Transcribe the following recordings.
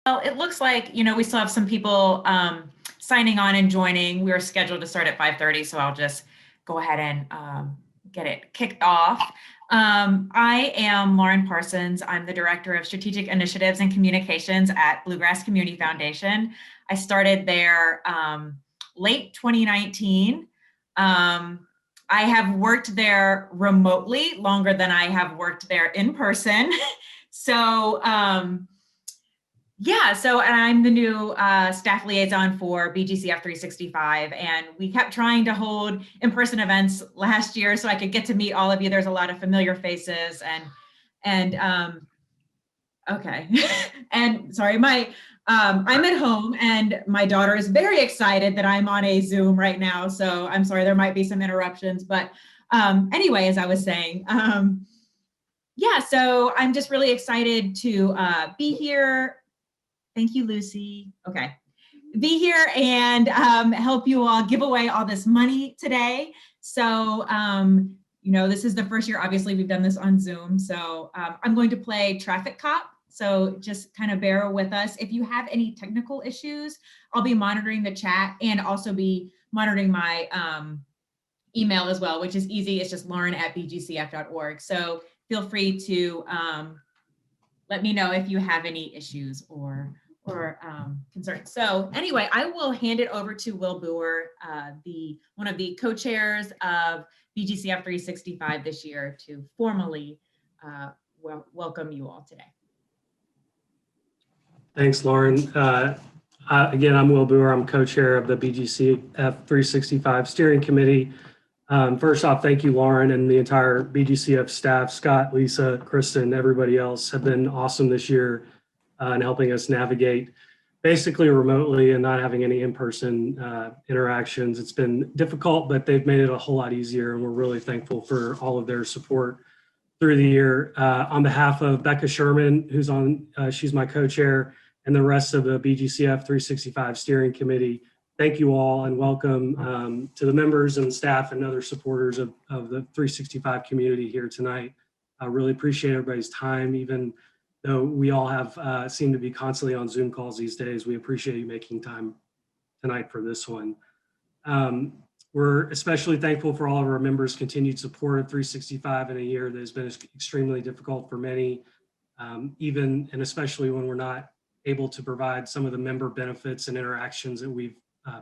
Well, it looks like, we still have some people signing on and joining. We are scheduled to start at 5:30, so I'll just go ahead and get it kicked off. I am Lauren Parsons. I'm the Director of Strategic Initiatives and Communications at Bluegrass Community Foundation. I started there late 2019. I have worked there remotely longer than I have worked there in person. So, and I'm the new staff liaison for BGCF365, and we kept trying to hold in-person events last year so I could get to meet all of you. There's a lot of familiar faces, okay. And sorry, I'm at home and my daughter is very excited that I'm on a Zoom right now. So I'm sorry, there might be some interruptions, but anyway, as I was saying, so I'm just really excited to be here. Thank you, Lucy. Okay. Be here and help you all give away all this money today. So, this is the first year, obviously, we've done this on Zoom. So I'm going to play Traffic Cop. So just kind of bear with us. If you have any technical issues, I'll be monitoring the chat and also be monitoring my email as well, which is easy. It's just lauren@bgcf.org. So feel free to let me know if you have any issues or concerns. So anyway, I will hand it over to Will Boer, one of the co-chairs of BGCF 365 this year, to formally welcome you all today. Thanks, Lauren. Again, I'm Will Boer. I'm co-chair of the BGCF 365 steering committee. First off, thank you, Lauren, and the entire BGCF staff. Scott, Lisa, Kristen, everybody else have been awesome this year in helping us navigate basically remotely and not having any in-person interactions. It's been difficult, but they've made it a whole lot easier, and we're really thankful for all of their support through the year. On behalf of Becca Sherman, who's on, she's my co-chair, and the rest of the BGCF 365 steering committee, thank you all and welcome to the members and staff and other supporters of the 365 community here tonight. I really appreciate everybody's time, even though we all have seem to be constantly on Zoom calls these days. We appreciate you making time tonight for this one. We're especially thankful for all of our members' continued support of 365 in a year that has been extremely difficult for many, even and especially when we're not able to provide some of the member benefits and interactions that we've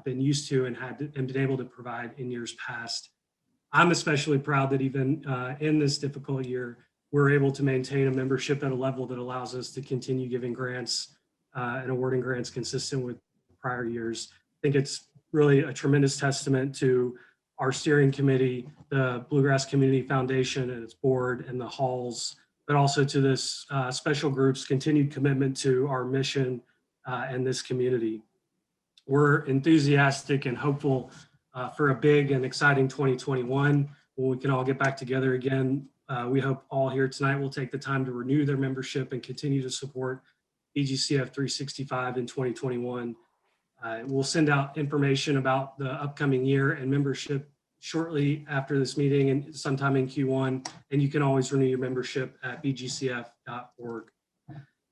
been used to and been able to provide in years past. I'm especially proud that even in this difficult year, we're able to maintain a membership at a level that allows us to continue giving grants and awarding grants consistent with prior years. I think it's really a tremendous testament to our steering committee, the Bluegrass Community Foundation and its board and the halls, but also to this special group's continued commitment to our mission and this community. We're enthusiastic and hopeful for a big and exciting 2021 when we can all get back together again. We hope all here tonight will take the time to renew their membership and continue to support BGCF 365 in 2021. We'll send out information about the upcoming year and membership shortly after this meeting and sometime in Q1, and you can always renew your membership at bgcf.org.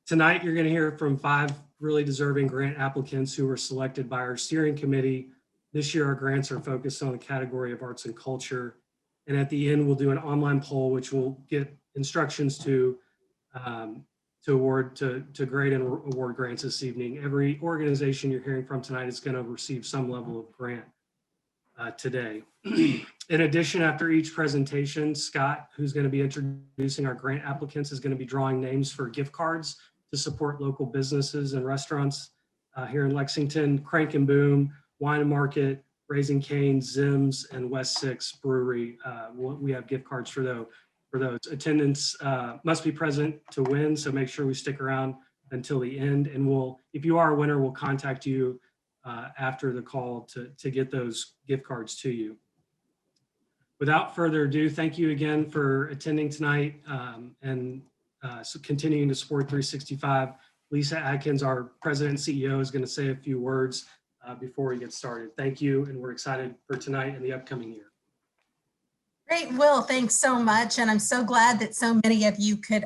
Tonight, you're going to hear from 5 really deserving grant applicants who were selected by our steering committee. This year, our grants are focused on the category of arts and culture. And at the end, we'll do an online poll, which will get instructions to grade and award grants this evening. Every organization you're hearing from tonight is going to receive some level of grant today. In addition, after each presentation, Scott, who's going to be introducing our grant applicants, is going to be drawing names for gift cards to support local businesses and restaurants here in Lexington. Crank and Boom, Wine and Market, Raising Cane's, Zim's, and West 6 Brewery. We have gift cards for those. Attendance must be present to win, so make sure we stick around until the end. And if you are a winner, we'll contact you after the call to get those gift cards to you. Without further ado, thank you again for attending tonight and continuing to support 365. Lisa Atkins, our president and CEO, is going to say a few words before we get started. Thank you, and we're excited for tonight and the upcoming year. Great, Will, thanks so much. And I'm so glad that so many of you could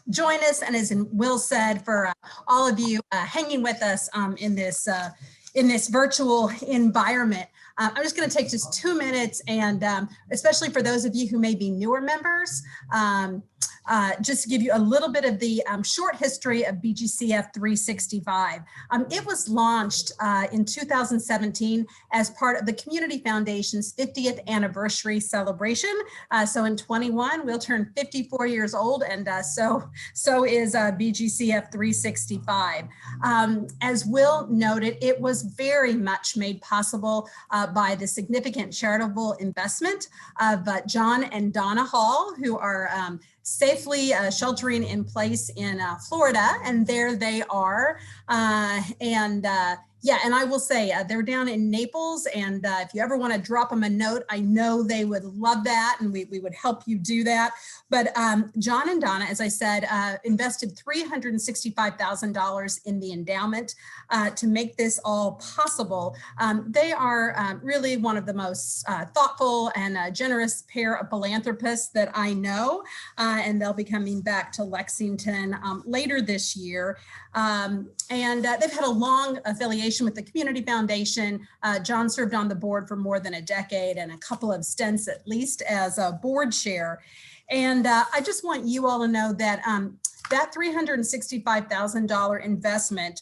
join us. And as Will said, for all of you hanging with us in this virtual environment. I'm just going to take just 2 minutes, and especially for those of you who may be newer members, just to give you a little bit of the short history of BGCF 365. It was launched in 2017 as part of the Community Foundation's 50th anniversary celebration. So in 21, we'll turn 54 years old, and so is BGCF 365. As Will noted, it was very much made possible by the significant charitable investment of John and Donna Hall, who are safely sheltering in place in Florida, and there they are. Yeah, and I will say they're down in Naples, and if you ever want to drop them a note, I know they would love that, and we would help you do that. But John and Donna, as I said, invested $365,000 in the endowment to make this all possible. They are really one of the most thoughtful and generous pair of philanthropists that I know, and they'll be coming back to Lexington later this year. And they've had a long affiliation with the Community Foundation. John served on the board for more than a decade and a couple of stints at least as a board chair. And I just want you all to know that that $365,000 investment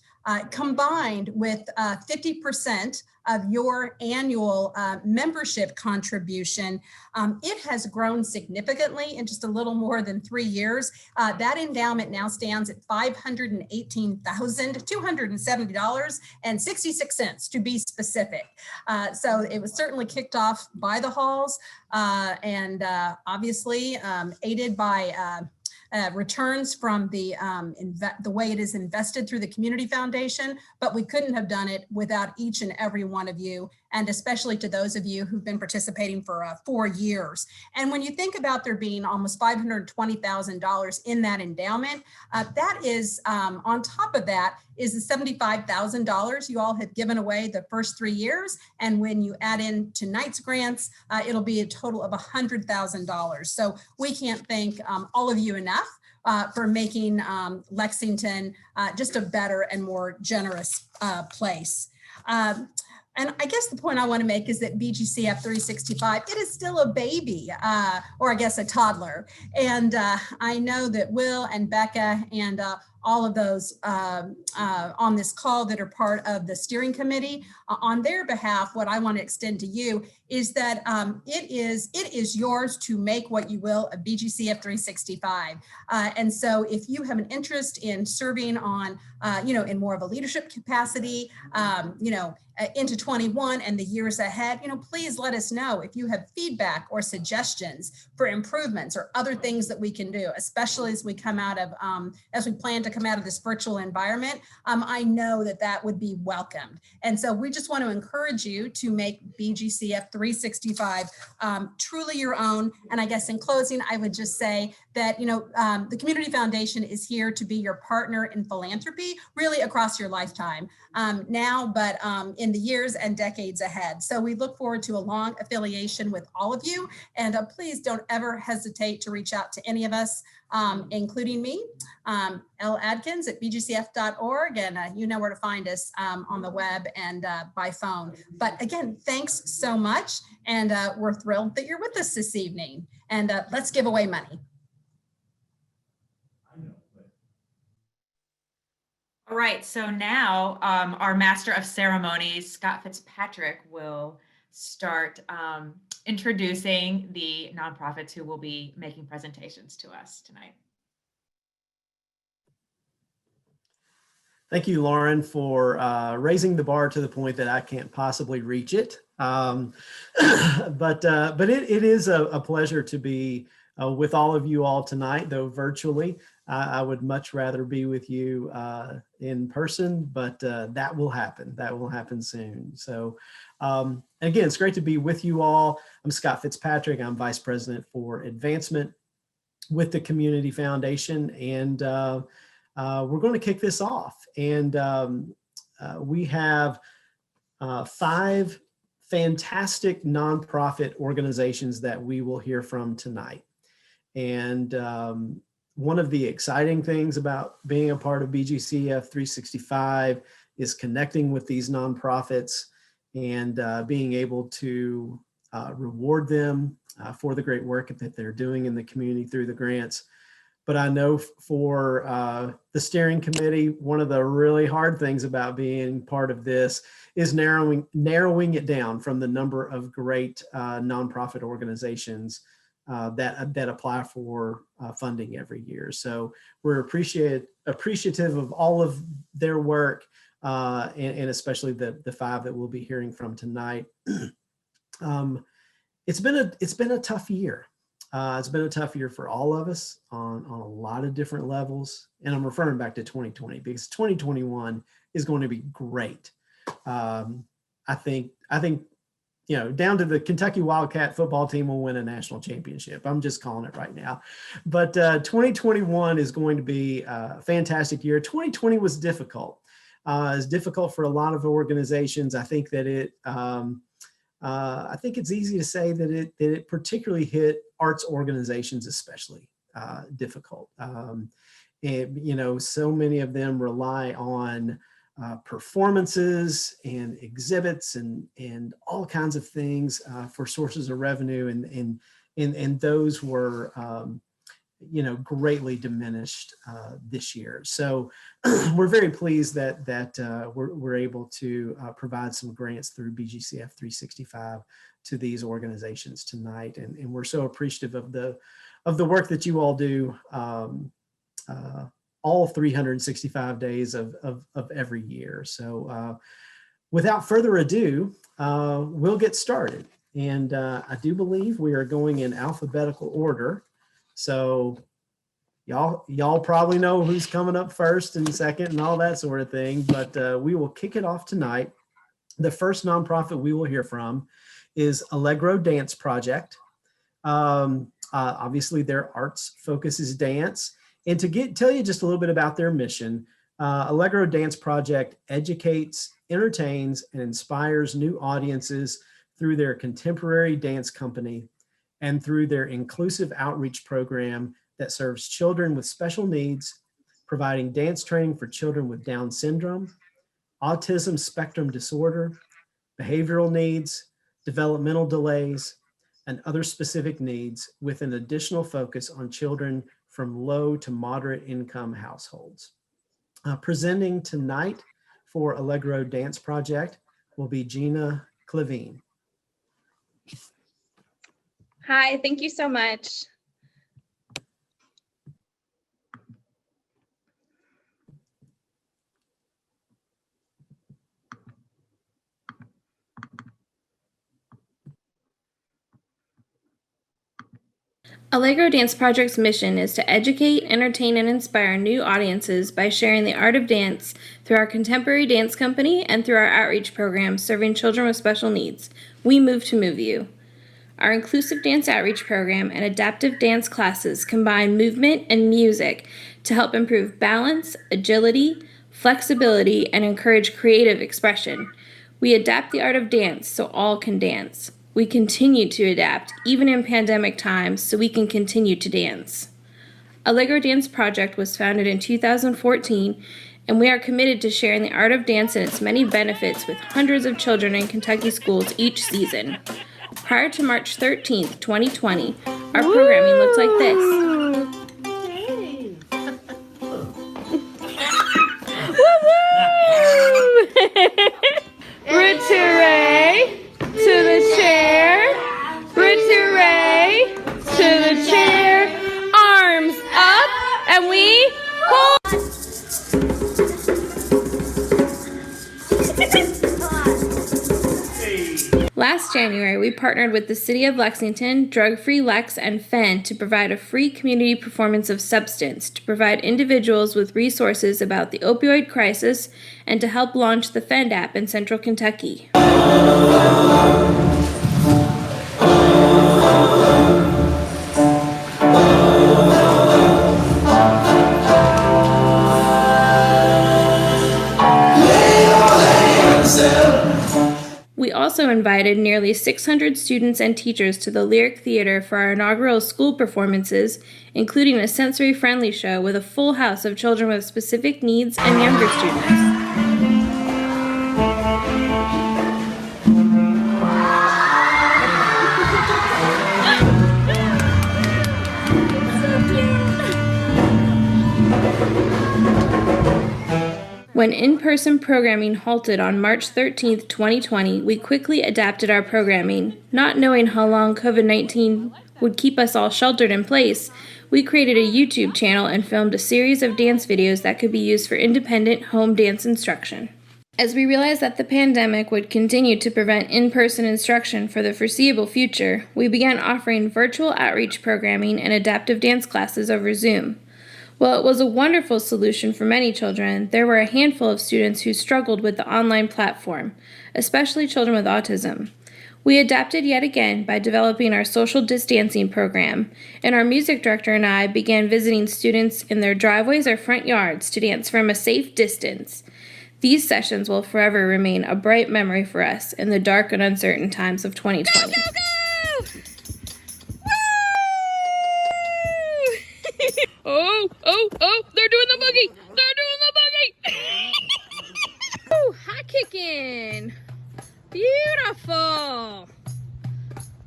combined with 50% of your annual membership contribution, it has grown significantly in just a little more than 3 years. That endowment now stands at $518,270.66 to be specific. So it was certainly kicked off by the Halls and obviously aided by returns from the way it is invested through the Community Foundation, but we couldn't have done it without each and every one of you, and especially to those of you who've been participating for 4 years. And when you think about there being almost $520,000 in that endowment, that is, on top of that, is the $75,000 you all have given away the first 3 years. And when you add in tonight's grants, it'll be a total of $100,000. So we can't thank all of you enough for making Lexington just a better and more generous place. And I guess the point I want to make is that BGCF 365, it is still a baby, or I guess a toddler. And I know that Will and Becca and all of those on this call that are part of the steering committee, on their behalf, what I want to extend to you is that it is yours to make what you will of BGCF 365. And so if you have an interest in serving on, in more of a leadership capacity, into 21 and the years ahead, please let us know if you have feedback or suggestions for improvements or other things that we can do, especially as we come out of, as we plan to come out of this virtual environment. I know that that would be welcomed. And so we just want to encourage you to make BGCF 365 truly your own. And I guess in closing, I would just say that, the Community Foundation is here to be your partner in philanthropy, really across your lifetime now, but in the years and decades ahead. So we look forward to a long affiliation with all of you. And please don't ever hesitate to reach out to any of us, including me, ladkins@bgcf.org. And you know where to find us on the web and by phone. But again, thanks so much. And we're thrilled that you're with us this evening. And let's give away money. All right, so now our Master of Ceremonies, Scott Fitzpatrick, will start introducing the nonprofits who will be making presentations to us tonight. Thank you, Lauren, for raising the bar to the point that I can't possibly reach it. But it is a pleasure to be with all of you all tonight, though virtually. I would much rather be with you in person, but that will happen. That will happen soon. So again, it's great to be with you all. I'm Scott Fitzpatrick. I'm Vice President for Advancement with the Community Foundation. And we're going to kick this off. And we have 5 fantastic nonprofit organizations that we will hear from tonight. And one of the exciting things about being a part of BGCF 365 is connecting with these nonprofits and being able to reward them for the great work that they're doing in the community through the grants. But I know for the steering committee, one of the really hard things about being part of this is narrowing it down from the number of great nonprofit organizations that apply for funding every year. So we're appreciative of all of their work, and especially the 5 that we'll be hearing from tonight. It's been a tough year. It's been a tough year for all of us on a lot of different levels. And I'm referring back to 2020 because 2021 is going to be great. I think, you know, down to the Kentucky Wildcat football team will win a national championship. I'm just calling it right now. But 2021 is going to be a fantastic year. 2020 was difficult. It's difficult for a lot of organizations. I think that I think it's easy to say that it particularly hit arts organizations especially difficult. And, you know, so many of them rely on performances and exhibits and all kinds of things for sources of revenue, and those were you know, greatly diminished this year. So we're very pleased that we're able to provide some grants through BGCF 365 to these organizations tonight, and we're so appreciative of the work that you all do all 365 days of every year. So without further ado, we'll get started. And I do believe we are going in alphabetical order. So y'all probably know who's coming up first and second and all that sort of thing, but we will kick it off tonight. The first nonprofit we will hear from is Allegro Dance Project. Obviously their arts focus is dance. And to tell you just a little bit about their mission, Allegro Dance Project educates, entertains, and inspires new audiences through their contemporary dance company and through their inclusive outreach program that serves children with special needs, providing dance training for children with Down syndrome, autism spectrum disorder, behavioral needs, developmental delays, and other specific needs, with an additional focus on children from low to moderate income households. Presenting tonight for Allegro Dance Project will be Gina Clevine. Hi, thank you so much. Allegro Dance Project's mission is to educate, entertain, and inspire new audiences by sharing the art of dance through our contemporary dance company and through our outreach program serving children with special needs. We move to move you. Our inclusive dance outreach program and adaptive dance classes combine movement and music to help improve balance, agility, flexibility, and encourage creative expression. We adapt the art of dance so all can dance. We continue to adapt, even in pandemic times, so we can continue to dance. Allegro Dance Project was founded in 2014, and we are committed to sharing the art of dance and its many benefits with hundreds of children in Kentucky schools each season. Prior to March 13th, 2020, our programming looked like this. Roots hooray to the chair. Roots hooray to the chair. Arms up and we hold. Last January, we partnered with the City of Lexington, Drug Free Lex, and FEN to provide a free community performance of Substance to provide individuals with resources about the opioid crisis and to help launch the FEN app in Central Kentucky. We also also invited nearly 600 students and teachers to the Lyric Theater for our inaugural school performances, including a sensory-friendly show with a full house of children with specific needs and younger students. When in-person programming halted on March 13, 2020, we quickly adapted our programming. Not knowing how long COVID-19 would keep us all sheltered in place, we created a YouTube channel and filmed a series of dance videos that could be used for independent home dance instruction. As we realized that the pandemic would continue to prevent in-person instruction for the foreseeable future, we began offering virtual outreach programming and adaptive dance classes over Zoom. While it was a wonderful solution for many children, there were a handful of students who struggled with the online platform, especially children with autism. We adapted yet again by developing our social distancing program, and our music director and I began visiting students in their driveways or front yards to dance from a safe distance. These sessions will forever remain a bright memory for us in the dark and uncertain times of 2020. Go, go, go! Oh, they're doing the boogie! They're doing the boogie! Ooh, high kicking! Beautiful!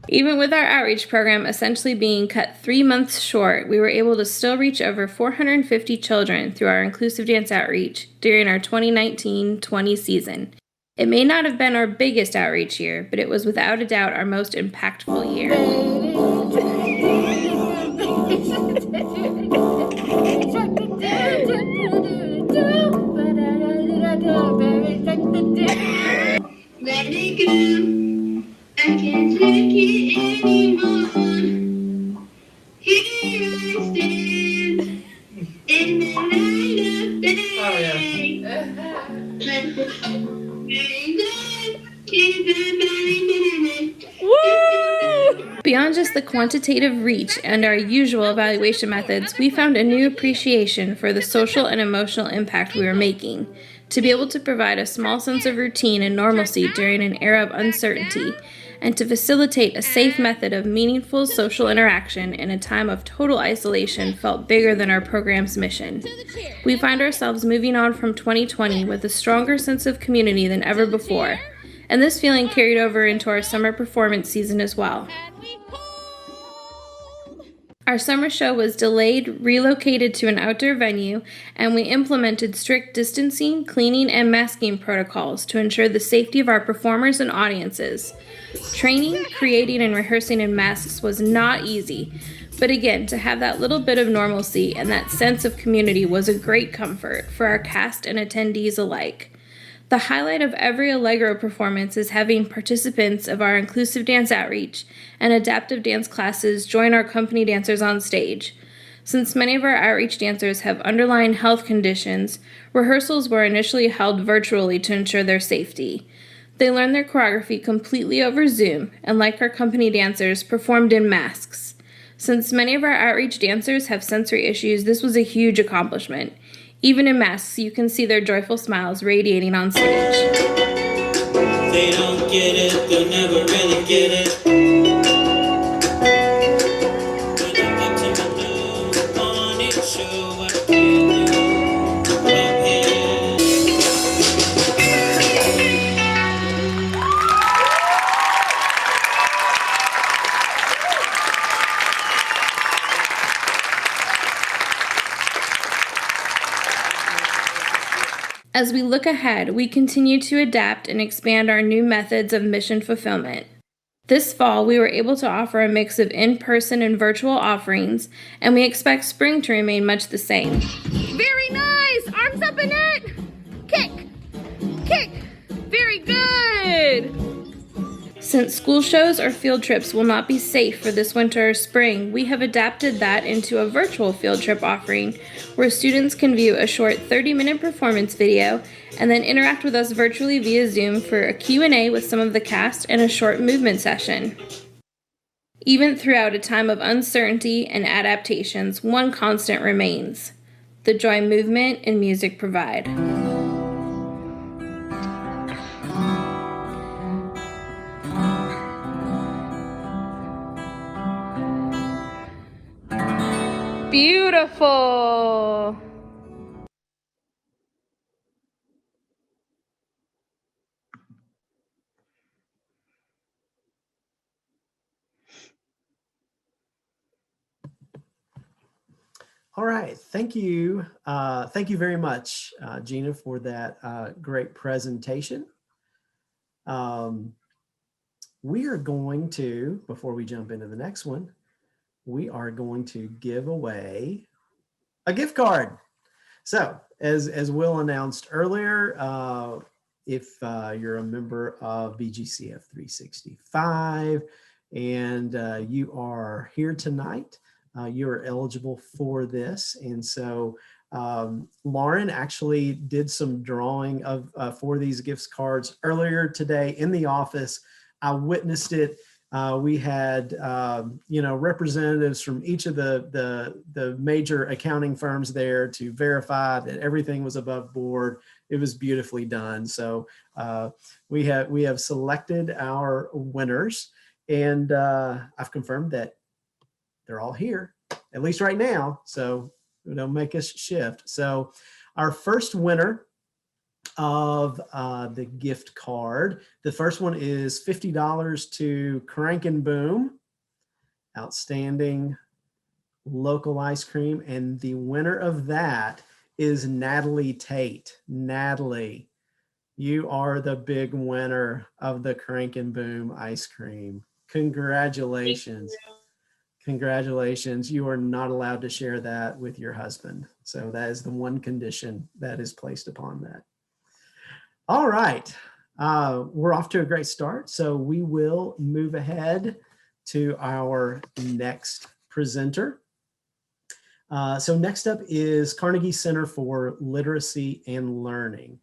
Even with our outreach program essentially being cut 3 months short, we were able to still reach over 450 children through our inclusive dance outreach during our 2019-20 season. It may not have been our biggest outreach year, but it was without a doubt our most impactful year. Let it go. I can't take it anymore. Here I stand in the light of day. Let the rain keep Beyond just the quantitative reach and our usual evaluation methods, we found a new appreciation for the social and emotional impact we were making. To be able to provide a small sense of routine and normalcy during an era of uncertainty, and to facilitate a safe method of meaningful social interaction in a time of total isolation felt bigger than our program's mission. We find ourselves moving on from 2020 with a stronger sense of community than ever before, and this feeling carried over into our summer performance season as well. Our summer show was delayed, relocated to an outdoor venue, and we implemented strict distancing, cleaning, and masking protocols to ensure the safety of our performers and audiences. Training, creating, and rehearsing in masks was not easy, but again, to have that little bit of normalcy and that sense of community was a great comfort for our cast and attendees alike. The highlight of every Allegro performance is having participants of our inclusive dance outreach and adaptive dance classes join our company dancers on stage. Since many of our outreach dancers have underlying health conditions, rehearsals were initially held virtually to ensure their safety. They learned their choreography completely over Zoom and, like our company dancers, performed in masks. Since many of our outreach dancers have sensory issues, this was a huge accomplishment. Even in masks, you can see their joyful smiles radiating on stage. They don't get it, they'll never really get it. When I'm up to my nose, on it, show what I can do. Up here. As we look ahead, we continue to adapt and expand our new methods of mission fulfillment. This fall, we were able to offer a mix of in-person and virtual offerings, and we expect spring to remain much the same. Very nice! Arms up in it! Kick! Kick! Very good! Since school shows or field trips will not be safe for this winter or spring, we have adapted that into a virtual field trip offering where students can view a short 30-minute performance video and then interact with us virtually via Zoom for a Q&A with some of the cast and a short movement session. Even throughout a time of uncertainty and adaptations, one constant remains: the joy movement and music provide. shuffle. All right, thank you. Thank you very much, Gina, for that great presentation. We are going to, before we jump into the next one, we are going to give away a gift card. So as Will announced earlier, if you're a member of BGCF365 and you are here tonight, you are eligible for this. And so Lauren actually did some drawing of for these gift cards earlier today in the office. I witnessed it. We had, representatives from each of the major accounting firms there to verify that everything was above board. It was beautifully done. So we have selected our winners, and I've confirmed that they're all here, at least right now. So don't make us shift. So our first winner of the gift card. The first one is $50 to Crank and Boom, outstanding local ice cream. And the winner of that is Natalie Tate. Natalie, you are the big winner of the Crank and Boom ice cream. Congratulations. Congratulations. You are not allowed to share that with your husband. So that is the one condition that is placed upon that. All right, we're off to a great start. So we will move ahead to our next presenter. So next up is Carnegie Center for Literacy and Learning.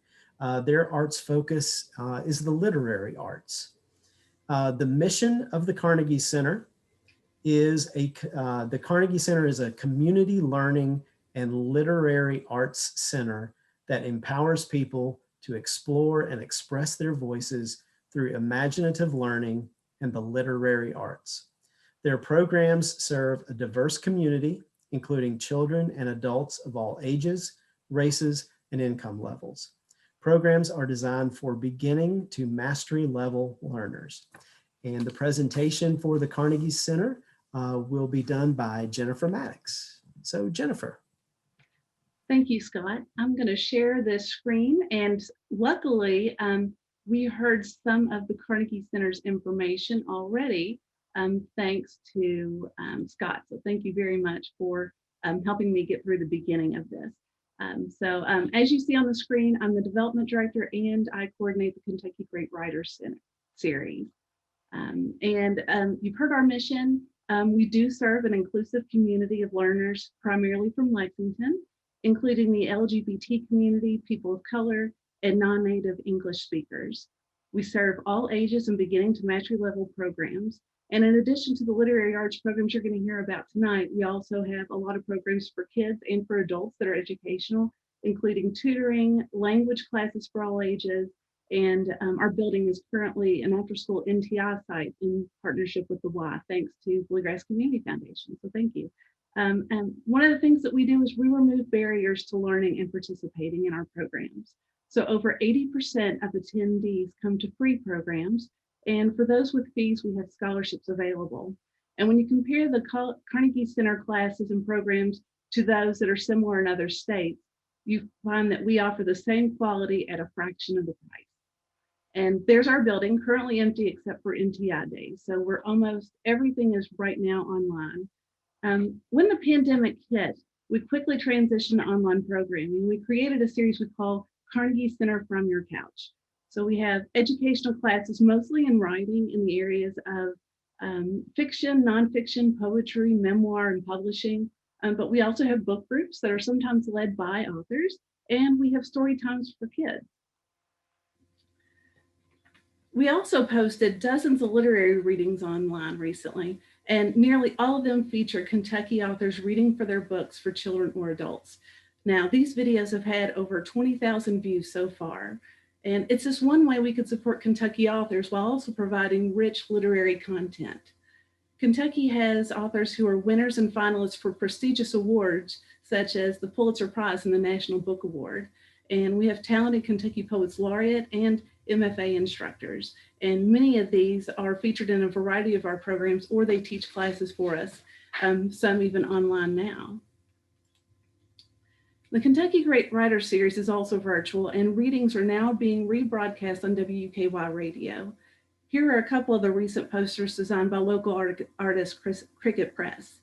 Their arts focus is the literary arts. The mission of the Carnegie Center is the Carnegie Center is a community learning and literary arts center that empowers people to explore and express their voices through imaginative learning and the literary arts. Their programs serve a diverse community, including children and adults of all ages, races, and income levels. Programs are designed for beginning to mastery level learners. And the presentation for the Carnegie Center will be done by Jennifer Maddox. So Jennifer. Thank you, Scott. I'm going to share this screen, and luckily we heard some of the Carnegie Center's information already thanks to Scott. So thank you very much for helping me get through the beginning of this. As you see on the screen, I'm the development director and I coordinate the Kentucky Great Writers Center series. You've heard our mission. We do serve an inclusive community of learners, primarily from Lexington, including the LGBT community, people of color, and non-native English speakers. We serve all ages and beginning to mastery level programs. And in addition to the literary arts programs you're going to hear about tonight, we also have a lot of programs for kids and for adults that are educational, including tutoring, language classes for all ages, and our building is currently an after-school NTI site in partnership with the Y, thanks to Bluegrass Community Foundation. So thank you. And one of the things that we do is we remove barriers to learning and participating in our programs. So over 80% of attendees come to free programs. And for those with fees, we have scholarships available. And when you compare the Carnegie Center classes and programs to those that are similar in other states, you find that we offer the same quality at a fraction of the price. And there's our building, currently empty except for NTI days. So we're almost, everything is right now online. When the pandemic hit, we quickly transitioned to online programming. We created a series we call Carnegie Center from Your Couch. So we have educational classes, mostly in writing in the areas of fiction, nonfiction, poetry, memoir, and publishing. But we also have book groups that are sometimes led by authors, and we have story times for kids. We also posted dozens of literary readings online recently, and nearly all of them feature Kentucky authors reading for their books for children or adults. Now, these videos have had over 20,000 views so far, and it's just one way we could support Kentucky authors while also providing rich literary content. Kentucky has authors who are winners and finalists for prestigious awards, such as the Pulitzer Prize and the National Book Award. And we have talented Kentucky Poets Laureate and MFA instructors. And many of these are featured in a variety of our programs, or they teach classes for us, some even online now. The Kentucky Great Writer Series is also virtual, and readings are now being rebroadcast on WKY Radio. Here are a couple of the recent posters designed by local artist Cricket Press.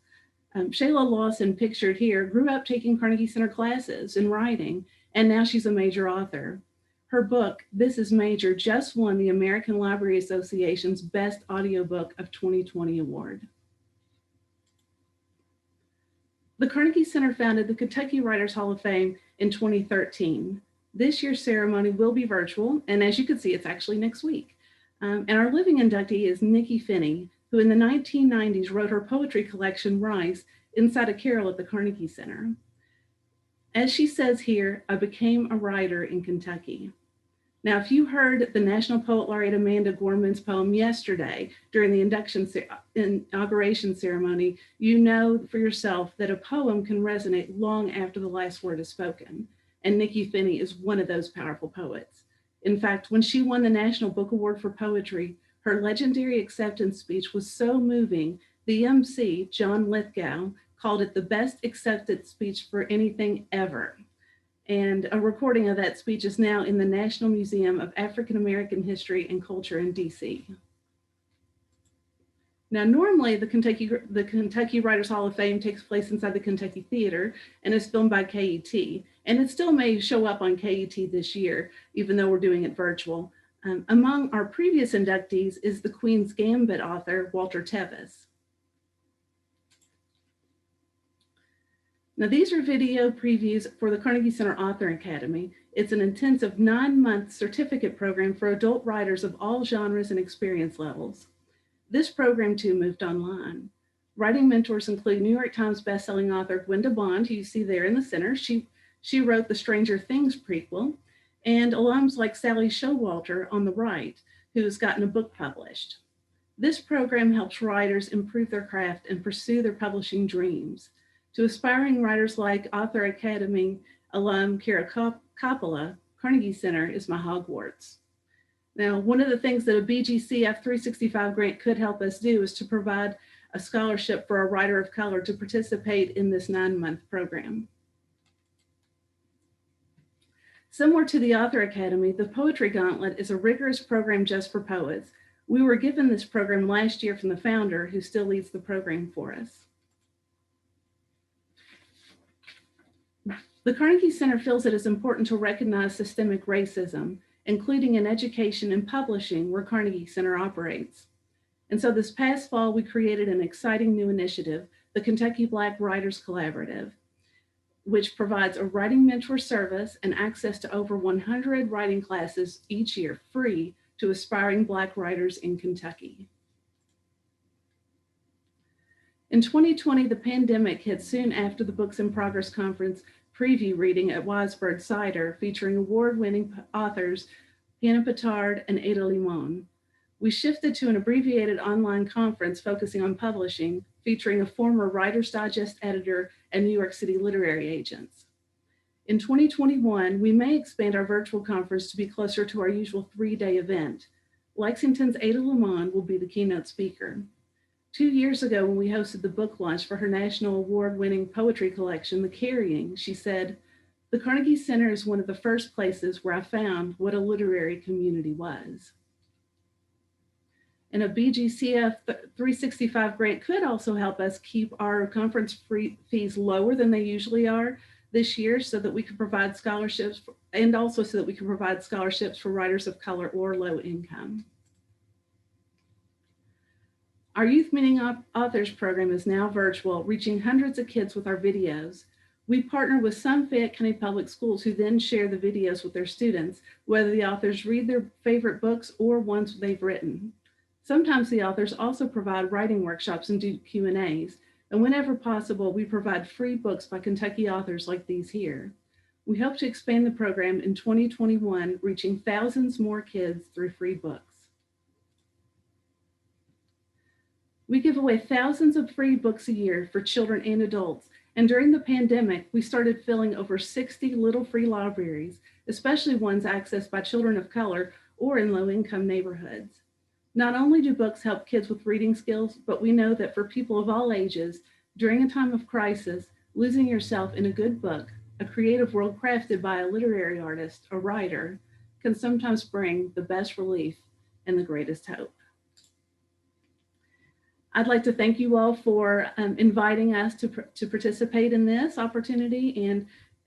Shayla Lawson, pictured here, grew up taking Carnegie Center classes in writing, and now she's a major author. Her book, This is Major, just won the American Library Association's Best Audiobook of 2020 award. The Carnegie Center founded the Kentucky Writers Hall of Fame in 2013. This year's ceremony will be virtual, and as you can see, it's actually next week. And our living inductee is Nikki Finney, who in the 1990s wrote her poetry collection, Rice, inside a carrel at the Carnegie Center. As she says here, I became a writer in Kentucky. Now, if you heard the National Poet Laureate Amanda Gorman's poem yesterday during the inauguration ceremony, you know for yourself that a poem can resonate long after the last word is spoken. And Nikki Finney is one of those powerful poets. In fact, when she won the National Book Award for Poetry, her legendary acceptance speech was so moving, the MC, John Lithgow, called it the best acceptance speech for anything ever. And a recording of that speech is now in the National Museum of African American History and Culture in DC. Now, normally the Kentucky Writers Hall of Fame takes place inside the Kentucky Theater and is filmed by KET. And it still may show up on KET this year, even though we're doing it virtual. Among our previous inductees is the Queen's Gambit author, Walter Tevis. Now, these are video previews for the Carnegie Center Author Academy. It's an intensive 9-month certificate program for adult writers of all genres and experience levels. This program too moved online. Writing mentors include New York Times bestselling author Gwenda Bond, who you see there in the center. She wrote the Stranger Things prequel, and alums like Sally Showalter on the right, who has gotten a book published. This program helps writers improve their craft and pursue their publishing dreams. To aspiring writers like Author Academy alum Kira Coppola, Carnegie Center is my Hogwarts. Now, one of the things that a BGCF365 grant could help us do is to provide a scholarship for a writer of color to participate in this 9-month program. Similar to the Author Academy, the Poetry Gauntlet is a rigorous program just for poets. We were given this program last year from the founder, who still leads the program for us. The Carnegie Center feels it is important to recognize systemic racism, including in education and publishing, where Carnegie Center operates. And so this past fall, we created an exciting new initiative, the Kentucky Black Writers Collaborative, which provides a writing mentor service and access to over 100 writing classes each year, free to aspiring Black writers in Kentucky. In 2020, the pandemic hit soon after the Books in Progress Conference preview reading at Wisebird Cider, featuring award-winning authors Hannah Pittard and Ada Limon. We shifted to an abbreviated online conference focusing on publishing, featuring a former Writer's Digest editor and New York City literary agents. In 2021, we may expand our virtual conference to be closer to our usual 3-day event. Lexington's Ada Limon will be the keynote speaker. 2 years ago, when we hosted the book launch for her national award-winning poetry collection, The Carrying, she said, "The Carnegie Center is one of the first places where I found what a literary community was." And a BGCF 365 grant could also help us keep our conference fees lower than they usually are this year, so that we can provide scholarships, and also so that we can provide scholarships for writers of color or low income. Our Youth Meeting Authors program is now virtual, reaching hundreds of kids with our videos. We partner with some Fayette County Public Schools, who then share the videos with their students, whether the authors read their favorite books or ones they've written. Sometimes the authors also provide writing workshops and do Q&As, and whenever possible, we provide free books by Kentucky authors like these here. We hope to expand the program in 2021, reaching thousands more kids through free books. We give away thousands of free books a year for children and adults, And during the pandemic, we started filling over 60 little free libraries, especially ones accessed by children of color or in low-income neighborhoods. Not only do books help kids with reading skills, but we know that for people of all ages, during a time of crisis, losing yourself in a good book, a creative world crafted by a literary artist, a writer, can sometimes bring the best relief and the greatest hope. I'd like to thank you all for inviting us to participate in this opportunity,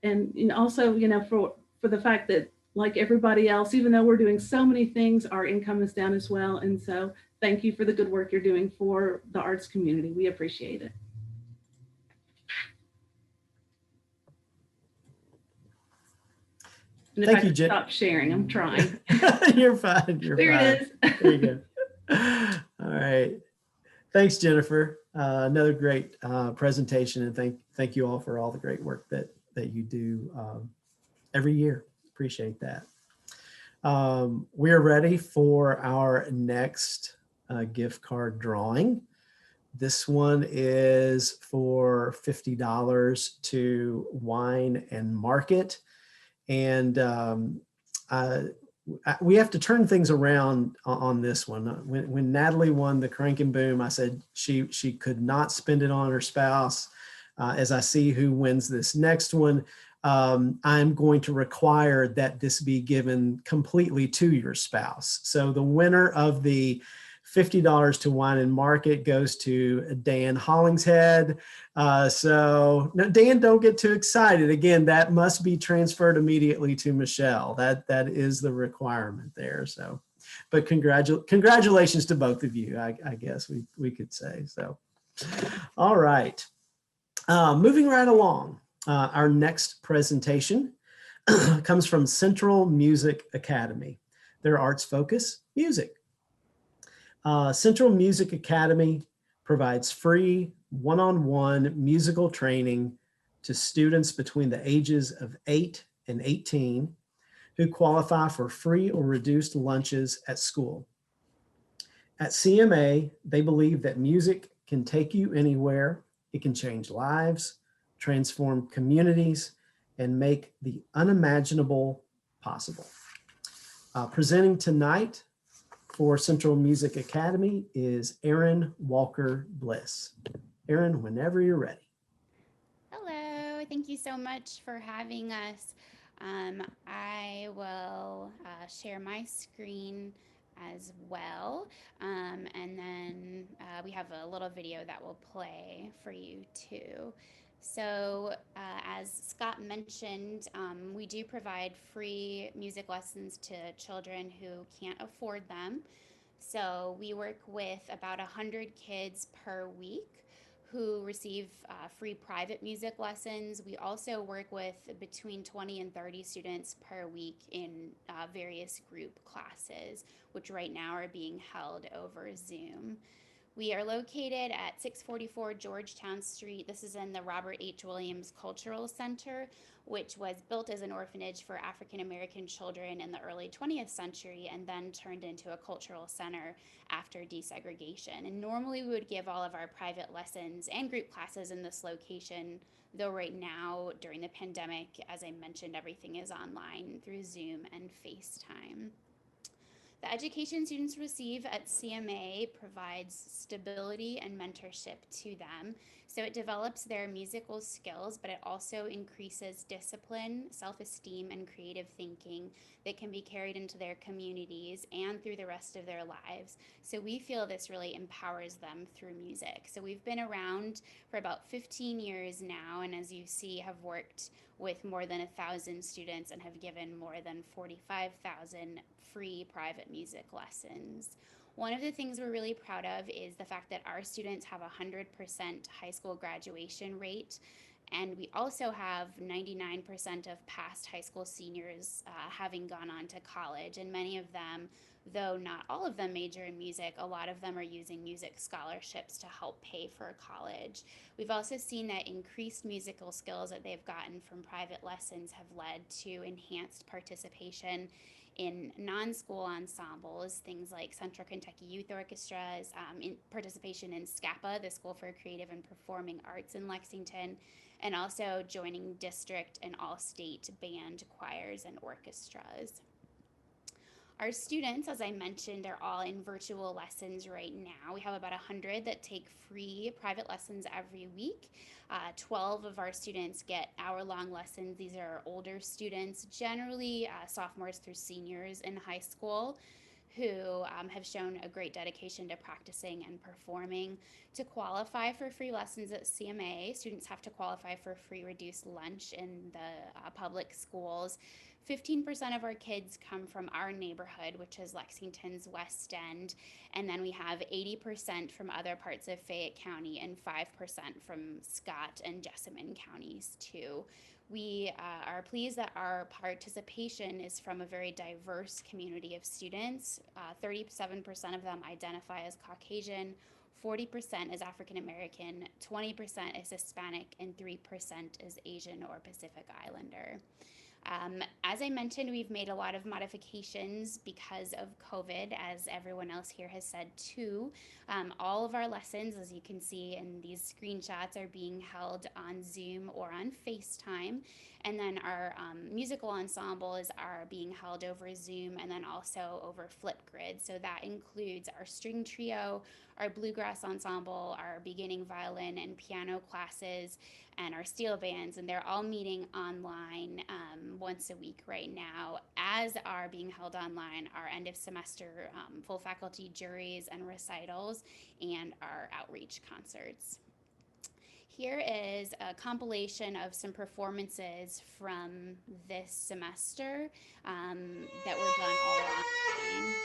and also, for the fact that, like everybody else, even though we're doing so many things, our income is down as well. And so thank you for the good work you're doing for the arts community. We appreciate it. And if Thank I you, could Jen. stop sharing, I'm trying. You're fine. You're There fine. it is. There you go. All right. Thanks, Jennifer. Another great presentation, and thank you all for all the great work that you do every year. Appreciate that. We are ready for our next gift card drawing. This one is for $50 to Wine and Market. And we have to turn things around on this one. When Natalie won the Crank and Boom, I said she could not spend it on her spouse. As I see who wins this next one, I'm going to require that this be given completely to your spouse. So the winner of the $50 to Wine and Market goes to Dan Hollingshead. So no, Dan, don't get too excited. Again, that must be transferred immediately to Michelle. That is the requirement there. So, but congratulations to both of you, I guess we could say. So, all right. Moving right along, our next presentation comes from Central Music Academy. Their arts focus, music. Central Music Academy provides free one-on-one musical training to students between the ages of 8 and 18 who qualify for free or reduced lunches at school. At CMA, they believe that music can take you anywhere. It can change lives, transform communities, and make the unimaginable possible. Presenting tonight for Central Music Academy is Erin Walker Bliss. Erin, whenever you're ready. Hello, thank you so much for having us. I will share my screen as well, and then we have a little video that will play for you too. So as Scott mentioned, we do provide free music lessons to children who can't afford them. So we work with about 100 kids per week who receive free private music lessons. We also work with between 20 and 30 students per week in various group classes, which right now are being held over Zoom. We are located at 644 Georgetown Street. This is in the Robert H. Williams Cultural Center, which was built as an orphanage for African American children in the early 20th century and then turned into a cultural center after desegregation. And normally we would give all of our private lessons and group classes in this location, though right now during the pandemic, as I mentioned, everything is online through Zoom and FaceTime. The education students receive at CMA provides stability and mentorship to them. So it develops their musical skills, but it also increases discipline, self-esteem, and creative thinking that can be carried into their communities and through the rest of their lives. So we feel this really empowers them through music. So we've been around for about 15 years now, and as you see, have worked with more than 1,000 students and have given more than 45,000 free private music lessons. One of the things we're really proud of is the fact that our students have a 100% high school graduation rate, and we also have 99% of past high school seniors having gone on to college, and many of them though not all of them major in music, a lot of them are using music scholarships to help pay for college. We've also seen that increased musical skills that they've gotten from private lessons have led to enhanced participation in non-school ensembles, things like Central Kentucky Youth Orchestras, participation in SCAPA, the School for Creative and Performing Arts in Lexington, and also joining district and all-state band choirs and orchestras. Our students, as I mentioned, are all in virtual lessons right now. We have about 100 that take free private lessons every week. 12 of our students get hour-long lessons. These are older students, generally sophomores through seniors in high school, who have shown a great dedication to practicing and performing. To qualify for free lessons at CMA, students have to qualify for free reduced lunch in the public schools. 15% of our kids come from our neighborhood, which is Lexington's West End, and then we have 80% from other parts of Fayette County and 5% from Scott and Jessamine counties too. We are pleased that our participation is from a very diverse community of students. 37% of them identify as Caucasian, 40% is African American, 20% is Hispanic, and 3% is Asian or Pacific Islander. As I mentioned, we've made a lot of modifications because of COVID, as everyone else here has said too. All of our lessons, as you can see in these screenshots, are being held on Zoom or on FaceTime. And then our musical ensembles are being held over Zoom and then also over Flipgrid. So that includes our string trio, our bluegrass ensemble, our beginning violin and piano classes, and our steel bands, and they're all meeting online once a week right now, as are being held online our end of semester full faculty juries and recitals and our outreach concerts. Here is a compilation of some performances from this semester that were done all online.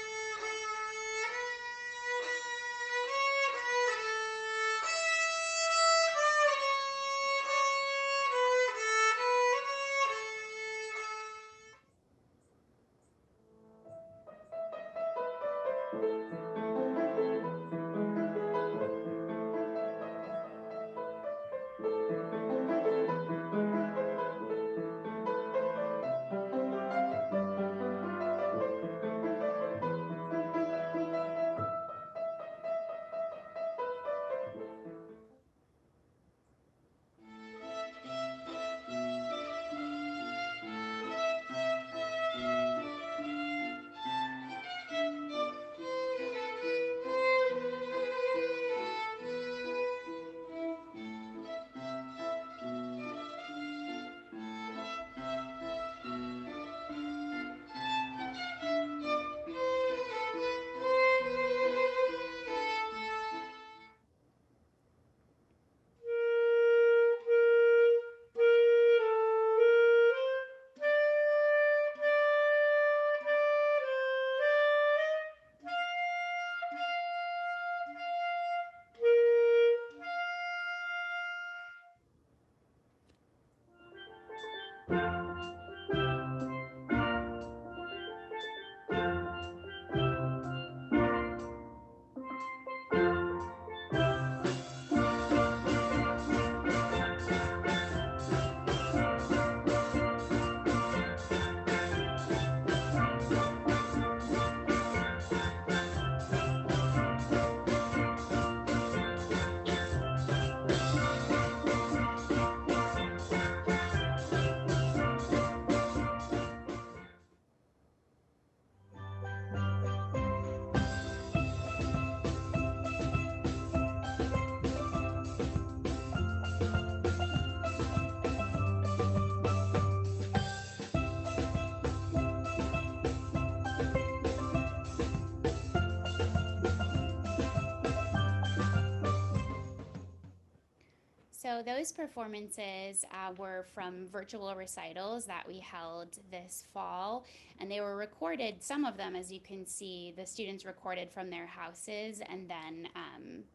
So those performances were from virtual recitals that we held this fall, and they were recorded, some of them, as you can see, the students recorded from their houses, and then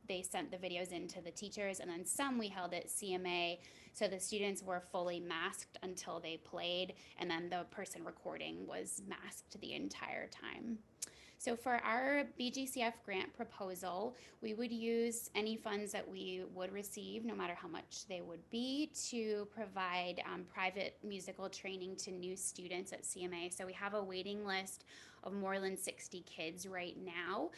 they sent the videos in to the teachers, and then some we held at CMA, so the students were fully masked until they played, and then the person recording was masked the entire time. So for our BGCF grant proposal, we would use any funds that we would receive, no matter how much they would be, to provide private musical training to new students at CMA. So we have a waiting list of more than 60 kids right now,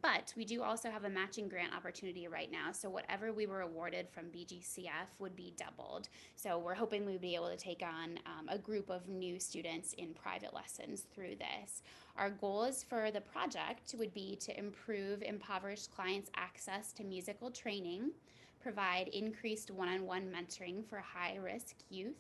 but we do also have a matching grant opportunity right now. So whatever we were awarded from BGCF would be doubled. So we're hoping we'd be able to take on a group of new students in private lessons through this. Our goals for the project would be to improve impoverished clients' access to musical training, provide increased one-on-one mentoring for high-risk youth,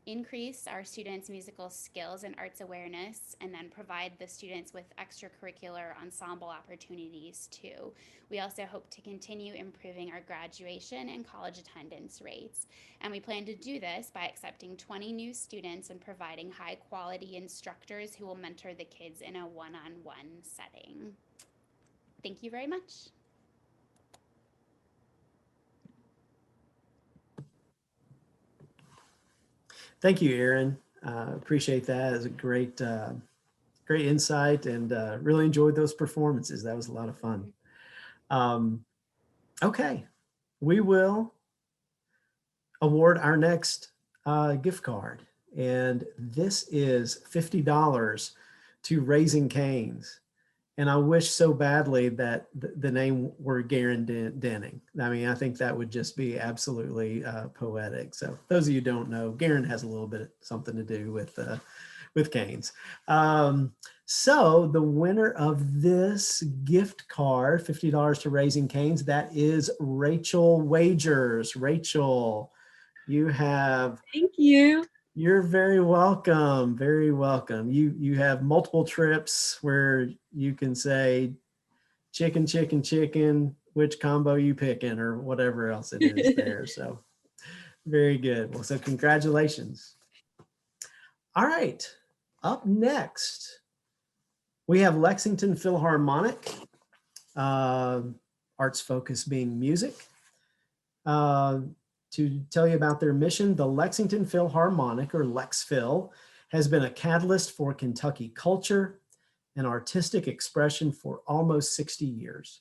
increase our students' musical skills and arts awareness, and then provide the students with extracurricular ensemble opportunities too. We also hope to continue improving our graduation and college attendance rates. And we plan to do this by accepting 20 new students and providing high quality instructors who will mentor the kids in a one-on-one setting. Thank you very much. Thank you, Erin. Appreciate that. It was a great, great insight, and really enjoyed those performances. That was a lot of fun. Okay, we will award our next gift card, and this is $50 to Raising Cane's. And I wish so badly that the name were Garen Denning. I mean, I think that would just be absolutely poetic. So those of you who don't know, Garen has a little bit something to do with Cane's. So the winner of this gift card, $50 to Raising Cane's, that is Rachel Wagers. Rachel, you have. Thank you. You're very welcome. Very welcome. You have multiple trips where you can say chicken, chicken, chicken, which combo you picking, or whatever else it is there. So very good. Well, so congratulations. All right. Up next, we have Lexington Philharmonic, arts focus being music. To tell you about their mission, the Lexington Philharmonic, or LexPhil, has been a catalyst for Kentucky culture and artistic expression for almost 60 years.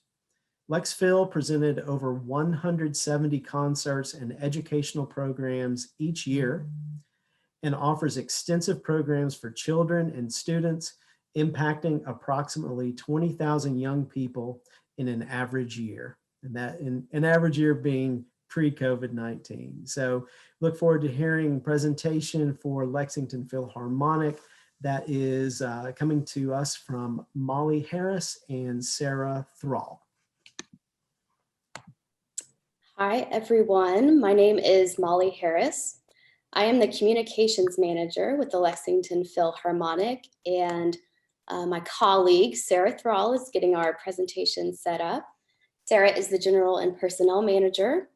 LexPhil presented over 170 concerts and educational programs each year and offers extensive programs for children and students, impacting approximately 20,000 young people in an average year. And that in an average year being pre-COVID-19. So look forward to hearing presentation for Lexington Philharmonic that is coming to us from Molly Harris and Sarah Thrall. Hi, everyone. My name is Molly Harris. I am the communications manager with the Lexington Philharmonic, and my colleague, Sarah Thrall, is getting our presentation set up. Sarah is the general and personnel manager.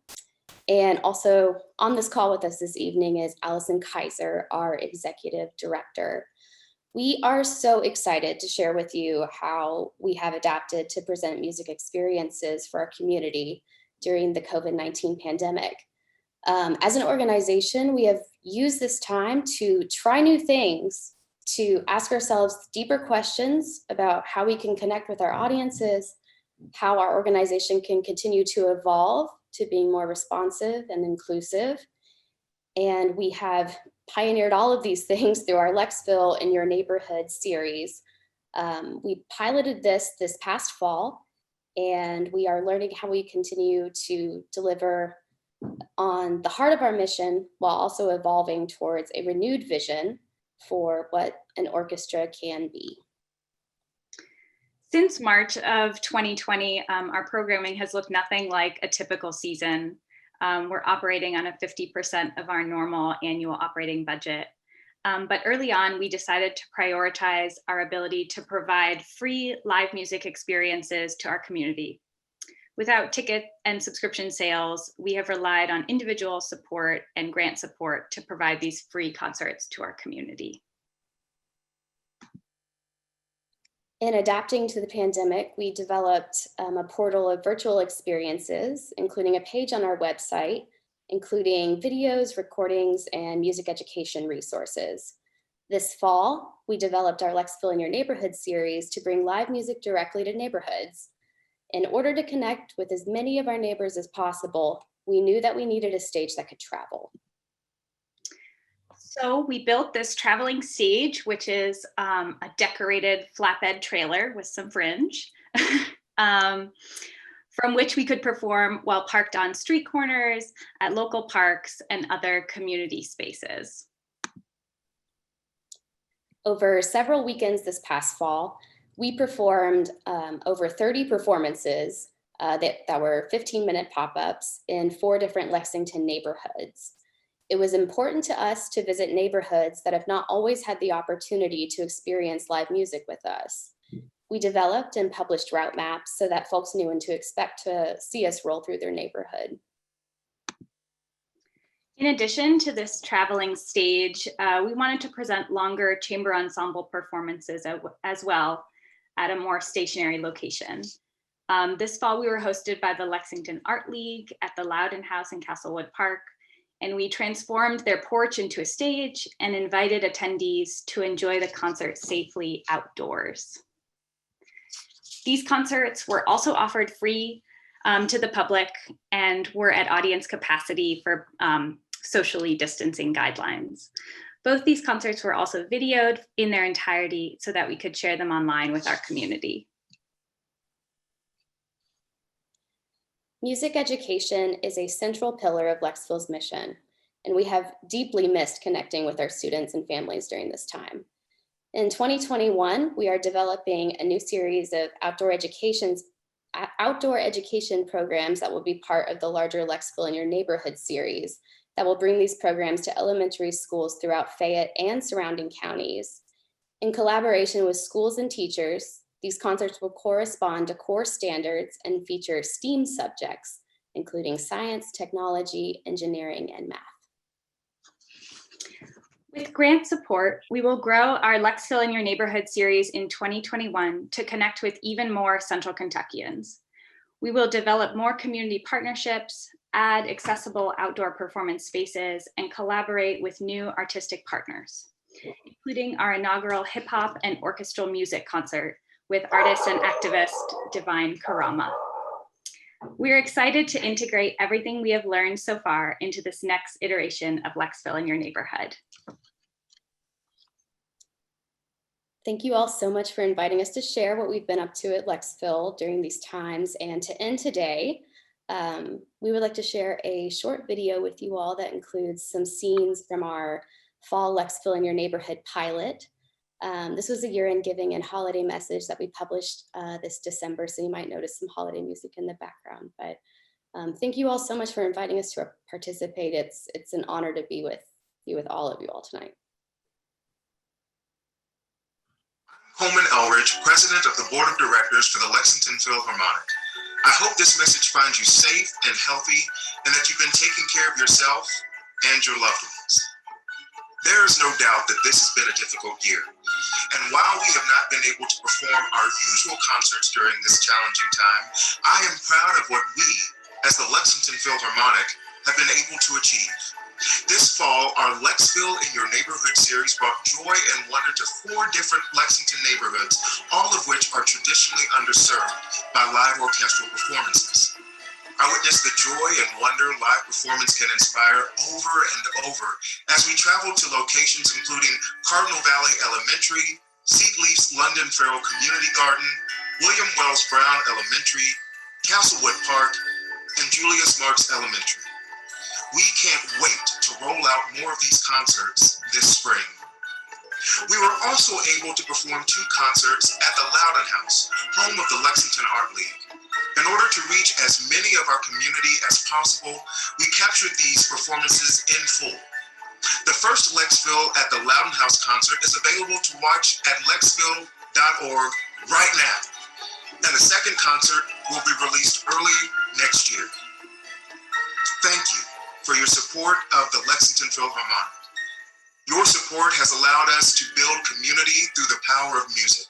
And also on this call with us this evening is Allison Kaiser, our executive director. We are so excited to share with you how we have adapted to present music experiences for our community during the COVID-19 pandemic. As an organization, we have used this time to try new things, to ask ourselves deeper questions about how we can connect with our audiences, how our organization can continue to evolve to being more responsive and inclusive. And we have pioneered all of these things through our LexPhil in Your Neighborhood series. We piloted this past fall, and we are learning how we continue to deliver on the heart of our mission while also evolving towards a renewed vision for what an orchestra can be. Since March of 2020, our programming has looked nothing like a typical season. We're operating on a 50% of our normal annual operating budget. But early on, we decided to prioritize our ability to provide free live music experiences to our community. Without ticket and subscription sales, we have relied on individual support and grant support to provide these free concerts to our community. In adapting to the pandemic, we developed a portal of virtual experiences, including a page on our website, including videos, recordings, and music education resources. This fall, we developed our Lexville in Your Neighborhood series to bring live music directly to neighborhoods. In order to connect with as many of our neighbors as possible, we knew that we needed a stage that could travel. So we built this traveling stage, which is a decorated flatbed trailer with some fringe, from which we could perform while parked on street corners, at local parks, and other community spaces. Over several weekends this past fall, we performed over 30 performances that were 15-minute pop-ups in 4 different Lexington neighborhoods. It was important to us to visit neighborhoods that have not always had the opportunity to experience live music with us. We developed and published route maps so that folks knew when to expect to see us roll through their neighborhood. In addition to this traveling stage, we wanted to present longer chamber ensemble performances as well at a more stationary location. This fall, we were hosted by the Lexington Art League at the Loudon House in Castlewood Park, and we transformed their porch into a stage and invited attendees to enjoy the concert safely outdoors. These concerts were also offered free to the public and were at audience capacity for socially distancing guidelines. Both these concerts were also videoed in their entirety so that we could share them online with our community. Music education is a central pillar of Lexville's mission, and we have deeply missed connecting with our students and families during this time. In 2021, we are developing a new series of outdoor education programs that will be part of the larger Lexville in Your Neighborhood series that will bring these programs to elementary schools throughout Fayette and surrounding counties. In collaboration with schools and teachers, these concerts will correspond to core standards and feature STEAM subjects, including science, technology, engineering, and math. With grant support, we will grow our Lexville in Your Neighborhood series in 2021 to connect with even more Central Kentuckians. We will develop more community partnerships, add accessible outdoor performance spaces, and collaborate with new artistic partners, including our inaugural hip hop and orchestral music concert with artist and activist Divine Karama. We're excited to integrate everything we have learned so far into this next iteration of Lexville in Your Neighborhood. Thank you all so much for inviting us to share what we've been up to at Lexville during these times. And to end today, we would like to share a short video with you all that includes some scenes from our fall Lexville in Your Neighborhood pilot. This was a year-end giving and holiday message that we published this December, so you might notice some holiday music in the background. But thank you all so much for inviting us to participate. It's an honor to be with all of you all tonight. Coleman Elridge, President of the Board of Directors for the Lexington PHILHARMONIC. I hope this message finds you safe and healthy and that you've been taking care of yourself and your loved ones. There is no doubt that this has been a difficult year. And while we have not been able to perform our usual concerts during this challenging time, I am proud of what we, as the Lexington PHILHARMONIC, have been able to achieve. This fall, our Lexville in Your Neighborhood series brought joy and wonder to 4 different Lexington neighborhoods, all of which are traditionally underserved by live orchestral performances. I witnessed the joy and wonder live performance can inspire over and over as we traveled to locations including Cardinal Valley Elementary, Seat Leaf's London Farrell Community Garden, William Wells Brown Elementary, Castlewood Park, and Julius Marks Elementary. We can't wait to roll out more of these concerts this spring. We were also able to perform 2 concerts at the Loudon House, home of the Lexington Art League. In order to reach as many of our community as possible, we captured these performances in full. The first Lexville at the Loudon House concert is available to watch at lexville.org right now. And the second concert will be released early next year. Thank you for your support of the Lexington PHILHARMONIC. Your support has allowed us to build community through the power of music.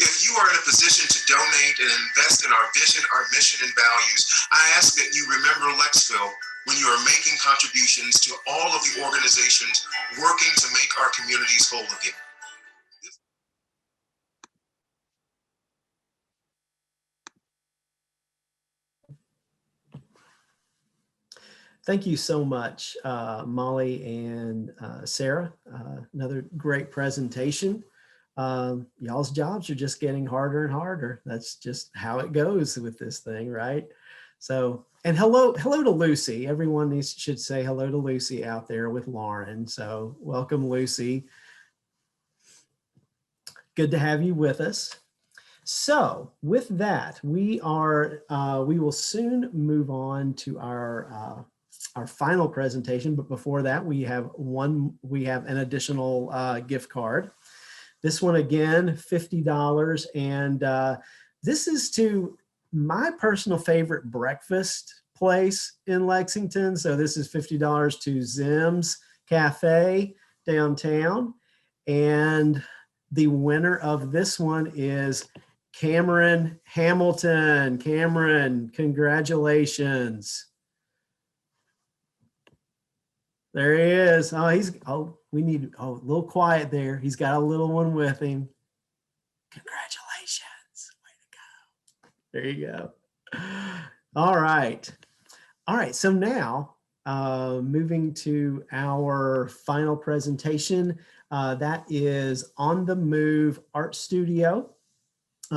If you are in a position to donate and invest in our vision, our mission, and values, I ask that you remember Lexville when you are making contributions to all of the organizations working to make our communities whole again. Thank you so much, Molly and Sarah. Another great presentation. Y'all's jobs are just getting harder and harder. That's just how it goes with this thing, right? So, and hello to Lucy. Everyone should say hello to Lucy out there with Lauren. So welcome, Lucy. Good to have you with us. So with that, we will soon move on to our final presentation. But before that, we have an additional gift card. This one again, $50, and this is to my personal favorite breakfast place in Lexington. So this is $50 to Zim's Cafe downtown, and the winner of this one is Cameron Hamilton. Cameron, congratulations. There he is. We need a little quiet there. He's got a little one with him. Congratulations. Way to go. There you go. All right. All right. So now moving to our final presentation, that is On the Move Art Studio.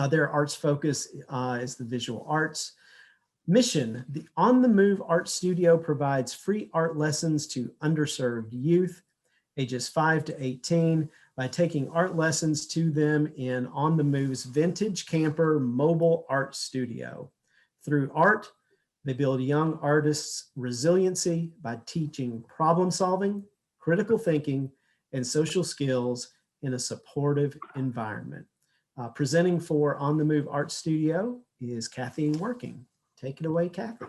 Their arts focus is the visual arts. Mission: the On the Move Art Studio provides free art lessons to underserved youth ages 5 to 18 by taking art lessons to them in On the Move's vintage camper mobile art studio. Through art, they build young artists' resiliency by teaching problem solving, critical thinking, and social skills in a supportive environment. Presenting for On the Move Art Studio is Kathy Working. Take it away, Kathy.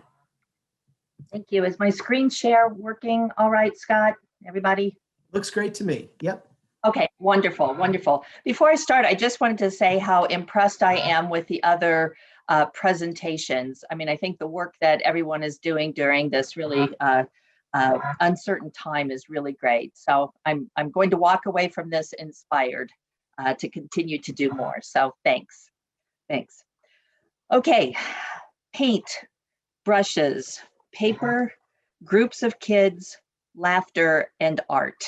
Thank you. Is my screen share working all right, Scott? Everybody? Looks great to me. Yep. Okay, wonderful, wonderful. Before I start, I just wanted to say how impressed I am with the other presentations. I mean, I think the work that everyone is doing during this really uncertain time is really great. So I'm going to walk away from this inspired to continue to do more. So thanks. Thanks. Okay. Paint, brushes, paper, groups of kids, laughter, and art.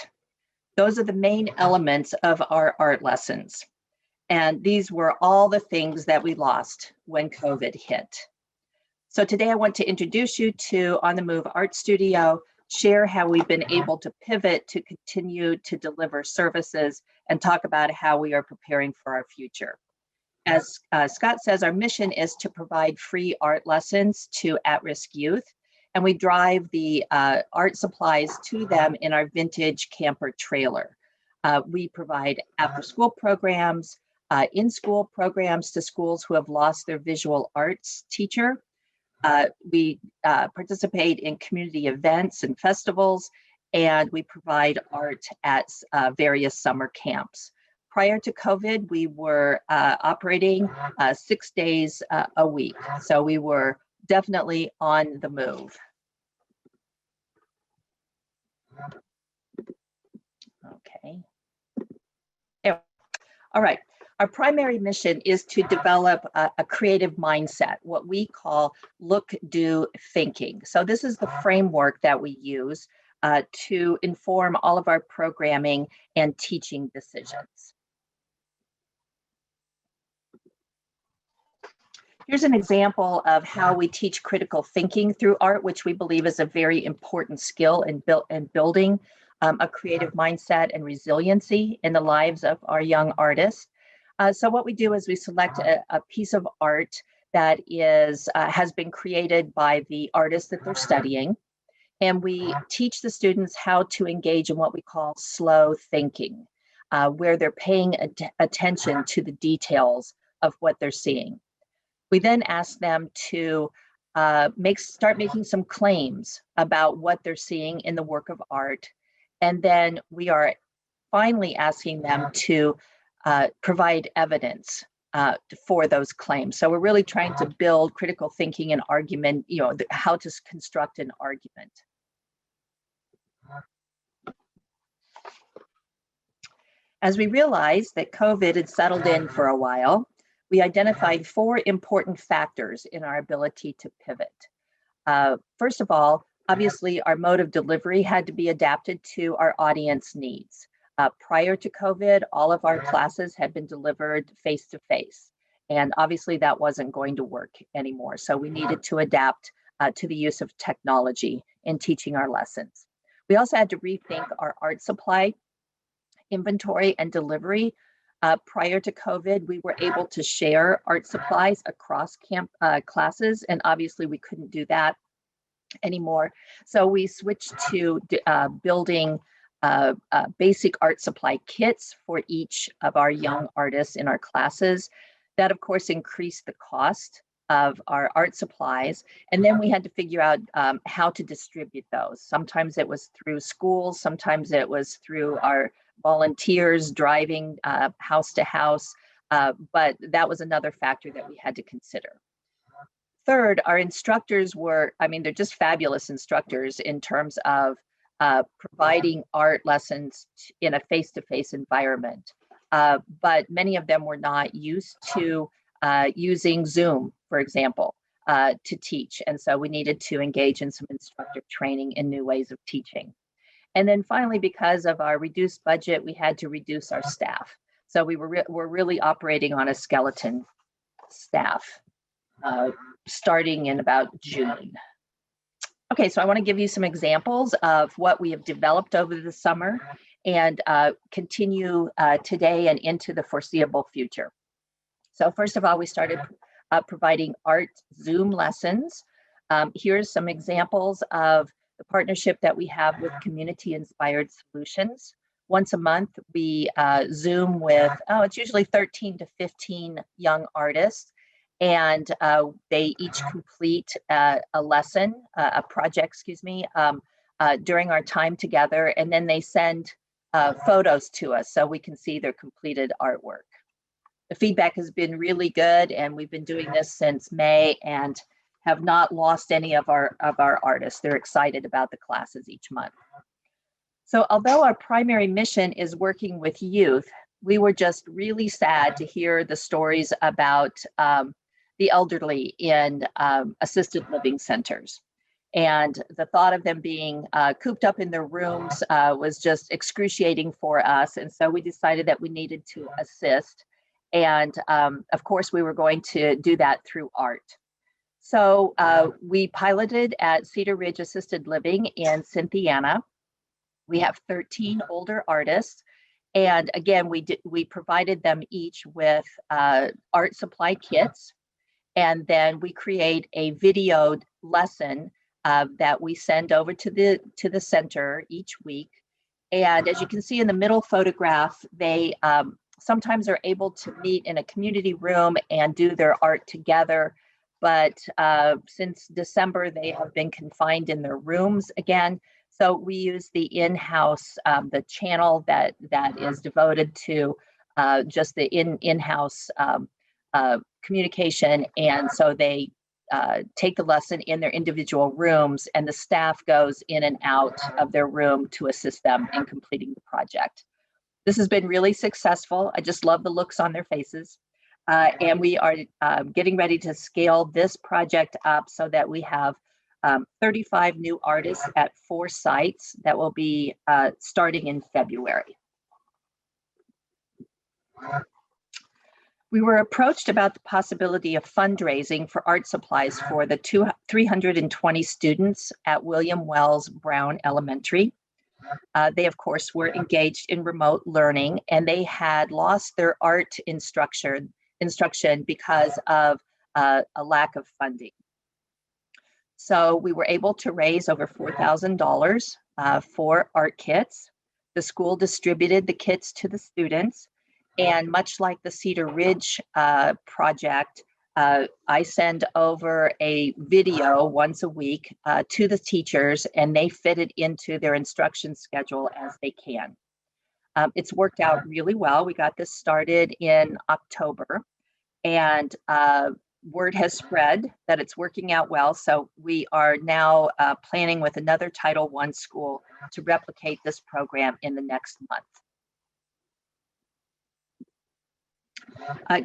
Those are the main elements of our art lessons. And these were all the things that we lost when COVID hit. So today I want to introduce you to On the Move Art Studio, share how we've been able to pivot to continue to deliver services, and talk about how we are preparing for our future. As Scott says, our mission is to provide free art lessons to at-risk youth, and we drive the art supplies to them in our vintage camper trailer. We provide after-school programs, in-school programs to schools who have lost their visual arts teacher. We participate in community events and festivals, and we provide art at various summer camps. Prior to COVID, we were operating 6 days a week. So we were definitely on the move. Okay. All right. Our primary mission is to develop a creative mindset, what we call look, do, thinking. So this is the framework that we use to inform all of our programming and teaching decisions. Here's an example of how we teach critical thinking through art, which we believe is a very important skill in building a creative mindset and resiliency in the lives of our young artists. So what we do is we select a piece of art that has been created by the artist that they're studying, and we teach the students how to engage in what we call slow thinking, where they're paying attention to the details of what they're seeing. We then ask them to start making some claims about what they're seeing in the work of art. And then we are finally asking them to provide evidence for those claims. So we're really trying to build critical thinking and argument, how to construct an argument. As we realized that COVID had settled in for a while, we identified 4 important factors in our ability to pivot. First of all, obviously, our mode of delivery had to be adapted to our audience needs. Prior to COVID, all of our classes had been delivered face-to-face, and obviously that wasn't going to work anymore. So we needed to adapt to the use of technology in teaching our lessons. We also had to rethink our art supply inventory and delivery. Prior to COVID, we were able to share art supplies across classes, and obviously we couldn't do that anymore. So we switched to building basic art supply kits for each of our young artists in our classes. That, of course, increased the cost of our art supplies. And then we had to figure out how to distribute those. Sometimes it was through schools, sometimes it was through our volunteers driving house to house, but that was another factor that we had to consider. Third, our instructors they're just fabulous instructors in terms of providing art lessons in a face-to-face environment. But many of them were not used to using Zoom, for example, to teach. And so we needed to engage in some instructor training in new ways of teaching. And then finally, because of our reduced budget, we had to reduce our staff. So we're really operating on a skeleton staff starting in about June. Okay, so I want to give you some examples of what we have developed over the summer and continue today and into the foreseeable future. So first of all, we started providing art Zoom lessons. Here's some examples of the partnership that we have with Community Inspired Solutions. Once a month, we Zoom with, it's usually 13 to 15 young artists, and they each complete a lesson, a project, during our time together, and then they send photos to us so we can see their completed artwork. The feedback has been really good, and we've been doing this since May and have not lost any of our artists. They're excited about the classes each month. So although our primary mission is working with youth, we were just really sad to hear the stories about the elderly in assisted living centers. And the thought of them being cooped up in their rooms was just excruciating for us. And so we decided that we needed to assist. And of course, we were going to do that through art. So we piloted at Cedar Ridge Assisted Living in Cynthiana. We have 13 older artists. And again, we provided them each with art supply kits. And then we create a videoed lesson that we send over to the center each week. And as you can see in the middle photograph, they sometimes are able to meet in a community room and do their art together. But since December, they have been confined in their rooms again. So we use the in-house, the channel that is devoted to just the in-house communication. And so they take the lesson in their individual rooms, and the staff goes in and out of their room to assist them in completing the project. This has been really successful. I just love the looks on their faces. And we are getting ready to scale this project up so that we have 35 new artists at 4 sites that will be starting in February. We were approached about the possibility of fundraising for art supplies for the 320 students at William Wells Brown Elementary. They, of course, were engaged in remote learning, and they had lost their art instruction because of a lack of funding. So we were able to raise over $4,000 for art kits. The school distributed the kits to the students. And much like the Cedar Ridge project, I send over a video once a week to the teachers, and they fit it into their instruction schedule as they can. It's worked out really well. We got this started in October, And word has spread that it's working out well. So we are now planning with another Title I school to replicate this program in the next month.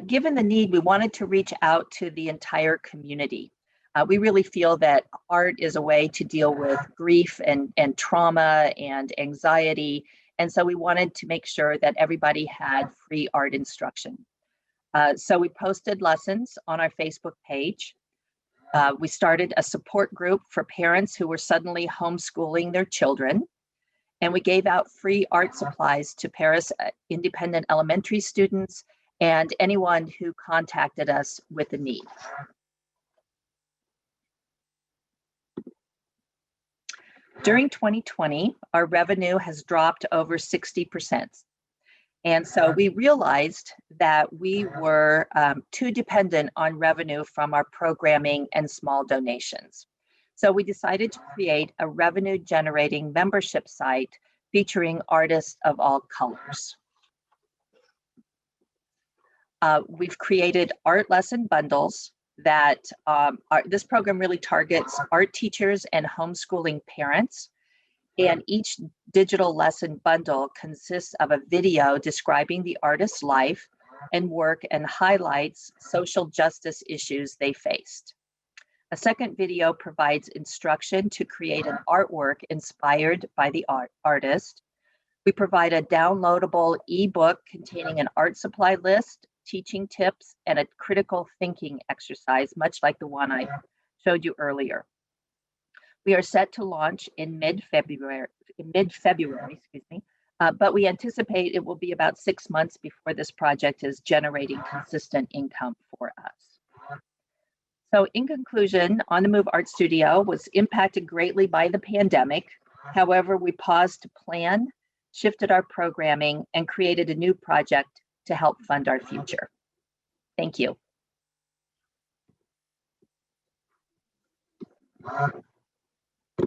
Given the need, we wanted to reach out to the entire community. We really feel that art is a way to deal with grief and trauma and anxiety. And so we wanted to make sure that everybody had free art instruction. So we posted lessons on our Facebook page. We started a support group for parents who were suddenly homeschooling their children. And we gave out free art supplies to Paris Independent Elementary students and anyone who contacted us with a need. During 2020, our revenue has dropped over 60%. And so we realized that we were too dependent on revenue from our programming and small donations. So we decided to create a revenue generating membership site featuring artists of all colors. We've created art lesson bundles that this program really targets art teachers and homeschooling parents. And each digital lesson bundle consists of a video describing the artist's life and work and highlights social justice issues they faced. A second video provides instruction to create an artwork inspired by the artist. We provide a downloadable ebook containing an art supply list, teaching tips, and a critical thinking exercise, much like the one I showed you earlier. We are set to launch in mid-February, but we anticipate it will be about 6 months before this project is generating consistent income for us. So in conclusion, On the Move Art Studio was impacted greatly by the pandemic. However, we paused to plan, shifted our programming, and created a new project to help fund our future. Thank you.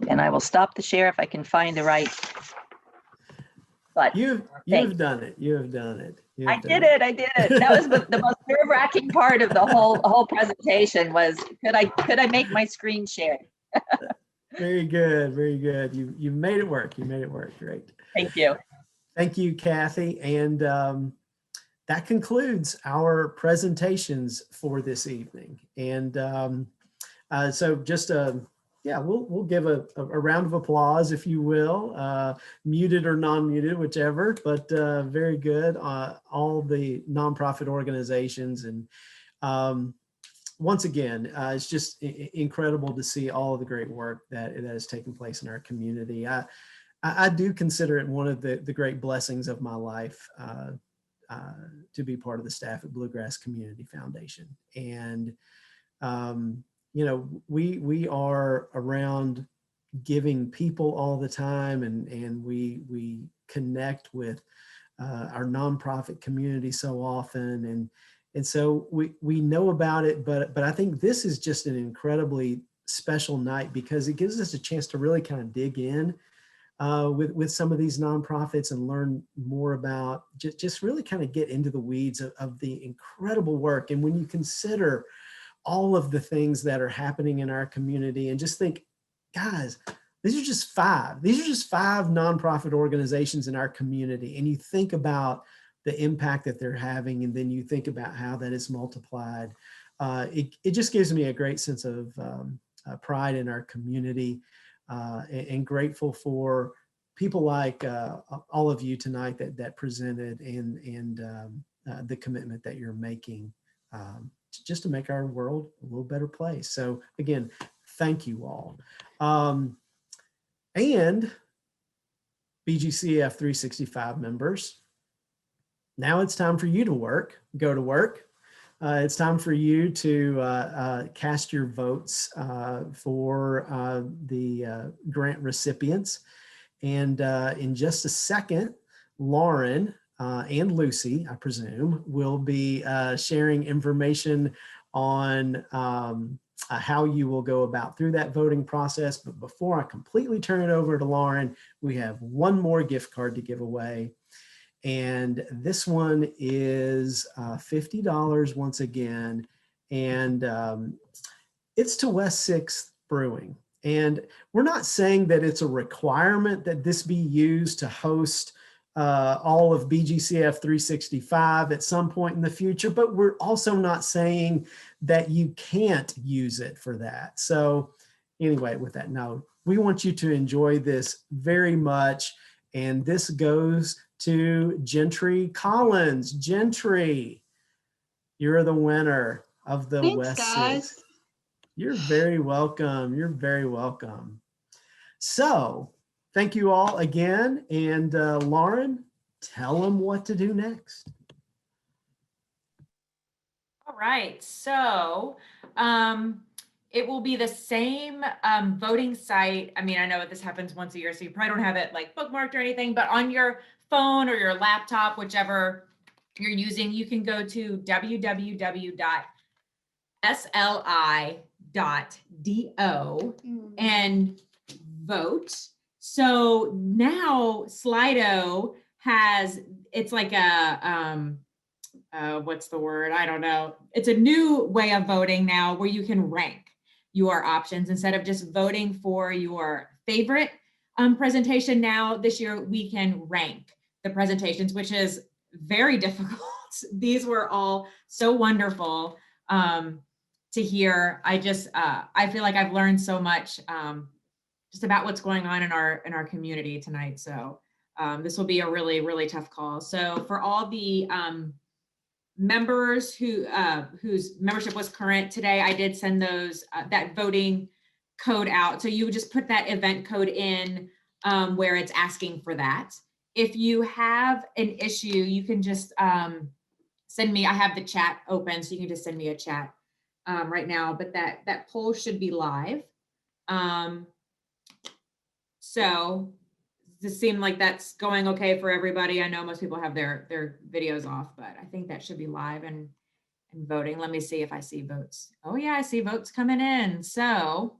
And I will stop the share if I can find the right button. You've done it. You have done it. I did it. That was the most nerve-wracking part of the whole presentation was, could I make my screen share? Very good. Very good. You made it work. You made it work. Great. Thank you. Thank you, Kathy. And that concludes our presentations for this evening. And so just we'll give a round of applause, if you will, muted or non-muted, whichever, but very good. All the nonprofit organizations. And once again, it's just incredible to see all of the great work that has taken place in our community. I do consider it one of the great blessings of my life to be part of the staff at Bluegrass Community Foundation. And you know, we are around giving people all the time, and we connect with our nonprofit community so often, and so we know about it, but I think this is just an incredibly special night because it gives us a chance to really kind of dig in with some of these nonprofits and learn more about just really kind of get into the weeds of the incredible work. And when you consider all of the things that are happening in our community and just think, guys, these are just five nonprofit organizations in our community. And you think about the impact that they're having, and then you think about how that is multiplied. It just gives me a great sense of pride in our community, and grateful for people like all of you tonight that presented, and the commitment that you're making just to make our world a little better place. So again, thank you all. And BGCF365 members, now it's time for you to go to work. It's time for you to cast your votes for the grant recipients. And in just a second, Lauren and Lucy, I presume, will be sharing information on how you will go about through that voting process. But before I completely turn it over to Lauren, we have one more gift card to give away. And this one is $50 once again. And it's to West 6th Brewing. And we're not saying that it's a requirement that this be used to host all of BGCF 365 at some point in the future, but we're also not saying that you can't use it for that. So anyway, with that note, we want you to enjoy this very much. And this goes to Gentry Collins. Gentry, you're the winner of the Thanks, West guys. 6. You're very welcome. You're very welcome. So thank you all again. And Lauren, tell them what to do next. All right, so it will be the same voting site. I mean, I know this happens once a year, so you probably don't have it like bookmarked or anything, but on your phone or your laptop, whichever you're using, you can go to www.sli.do and vote. So now Slido has, it's like a, what's the word? I don't know. It's a new way of voting now where you can rank your options instead of just voting for your favorite presentation. Now this year we can rank the presentations, which is very difficult. These were all so wonderful to hear. I feel like I've learned so much just about what's going on in our community tonight. So this will be a really, really tough call. So for all the members whose membership was current today, I did send those that voting code out. So you would just put that event code in where it's asking for that. If you have an issue, you can just send me, I have the chat open, so you can just send me a chat right now, but that poll should be live. So does it seem like that's going okay for everybody? I know most people have their videos off, but I think that should be live and voting. Let me see if I see votes. Oh yeah, I see votes coming in. So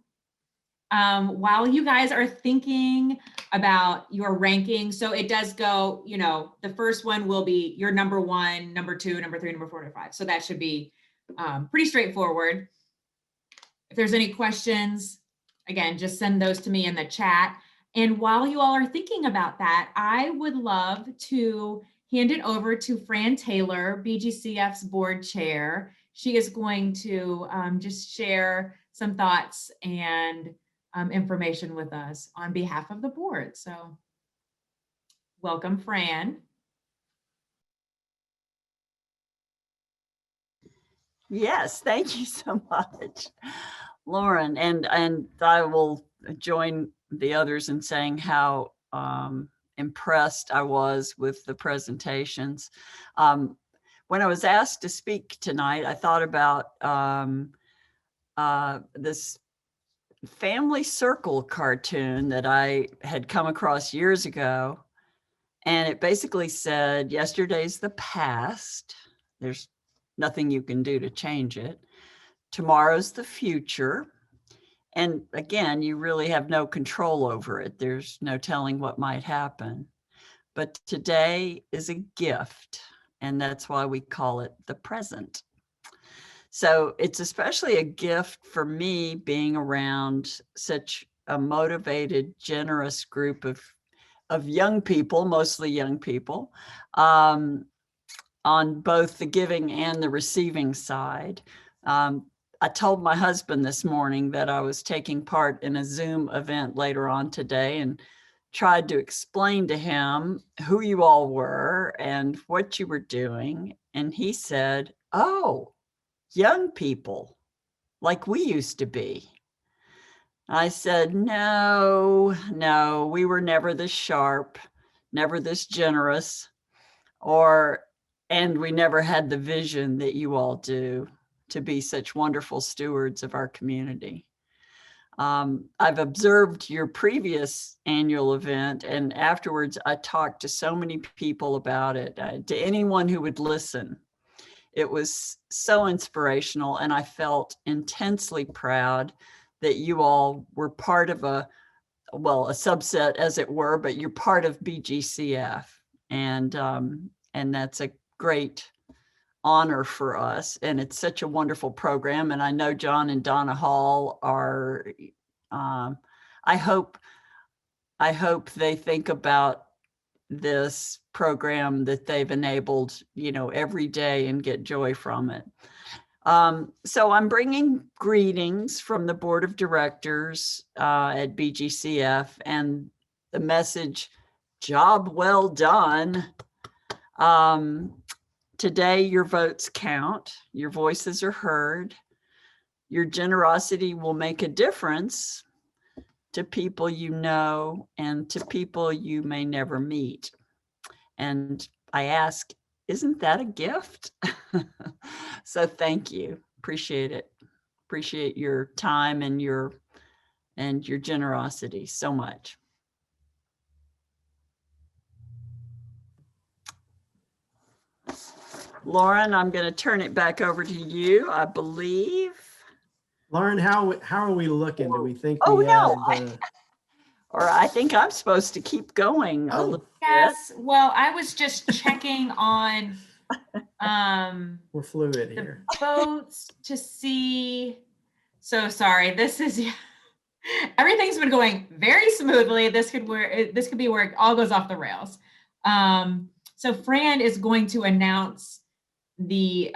while you guys are thinking about your ranking, so it does go, you know, the first one will be your number 1, number 2, number 3, number 4, number 5. So that should be pretty straightforward. If there's any questions, again, just send those to me in the chat. And while you all are thinking about that, I would love to hand it over to Fran Taylor, BGCF's board chair. She is going to just share some thoughts and information with us on behalf of the board. So welcome, Fran. Yes, thank you so much, Lauren. And I will join the others in saying how impressed I was with the presentations. When I was asked to speak tonight, I thought about this family circle cartoon that I had come across years ago. And it basically said, yesterday's the past. There's nothing you can do to change it. Tomorrow's the future. And again, you really have no control over it. There's no telling what might happen. But today is a gift, and that's why we call it the present. So it's especially a gift for me being around such a motivated, generous group of young people, mostly young people, on both the giving and the receiving side. I told my husband this morning that I was taking part in a Zoom event later on today and tried to explain to him who you all were and what you were doing. And he said, "Oh, young people, like we used to be." I said, no, we were never this sharp, never this generous, and we never had the vision that you all do to be such wonderful stewards of our community. I've observed your previous annual event, and afterwards I talked to so many people about it, to anyone who would listen. It was so inspirational, and I felt intensely proud that you all were part of a subset as it were, but you're part of BGCF. And that's a great honor for us. And it's such a wonderful program. And I know John and Donna Hall are, I hope they think about this program that they've enabled, every day and get joy from it. So I'm bringing greetings from the board of directors at BGCF, and the message, job well done. Today, your votes count, your voices are heard. Your generosity will make a difference to people you know and to people you may never meet. And I ask, isn't that a gift? So thank you. Appreciate it. Appreciate your time and your generosity so much. Lauren, I'm going to turn it back over to you, I believe. Lauren, how are we looking? Do we think Oh, we no, have or I think I'm supposed to keep going a little Yes, well, I was just checking on we're fluid here. votes to see. So sorry, this is everything's been going very smoothly. This could be where it all goes off the rails. So Fran is going to announce the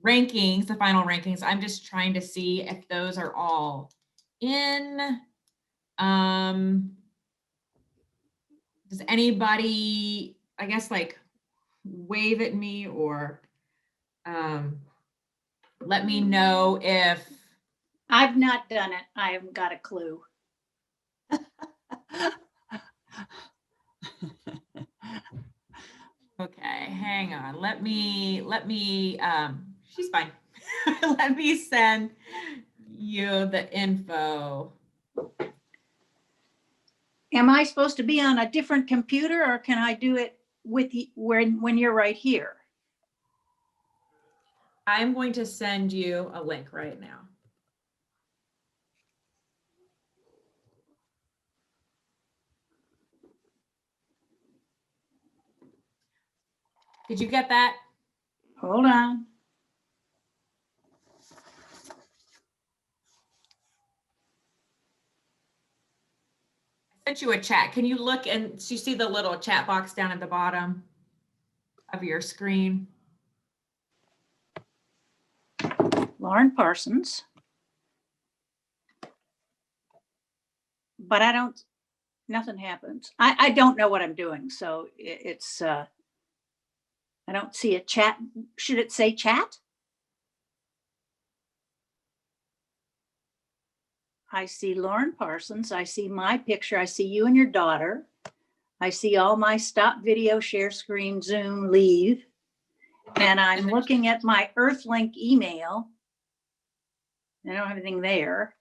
rankings, the final rankings. I'm just trying to see if those are all in. Does anybody, I guess, like wave at me or let me know if I've not done it. I haven't got a clue. okay, hang on. Let me she's fine. Let me send you the info. Am I supposed to be on a different computer, or can I do it with you when you're right here? I'm going to send you a link right now. Did you get that? Hold on. I sent you a chat. Can you look and you see the little chat box down at the bottom of your screen? Lauren Parsons. But nothing happens. I don't know what I'm doing. So it's, I don't see a chat. Should it say chat? I see Lauren Parsons. I see my picture. I see you and your daughter. I see all my stop video, share screen, Zoom, leave. And I'm looking at my Earthlink email. I don't have anything there.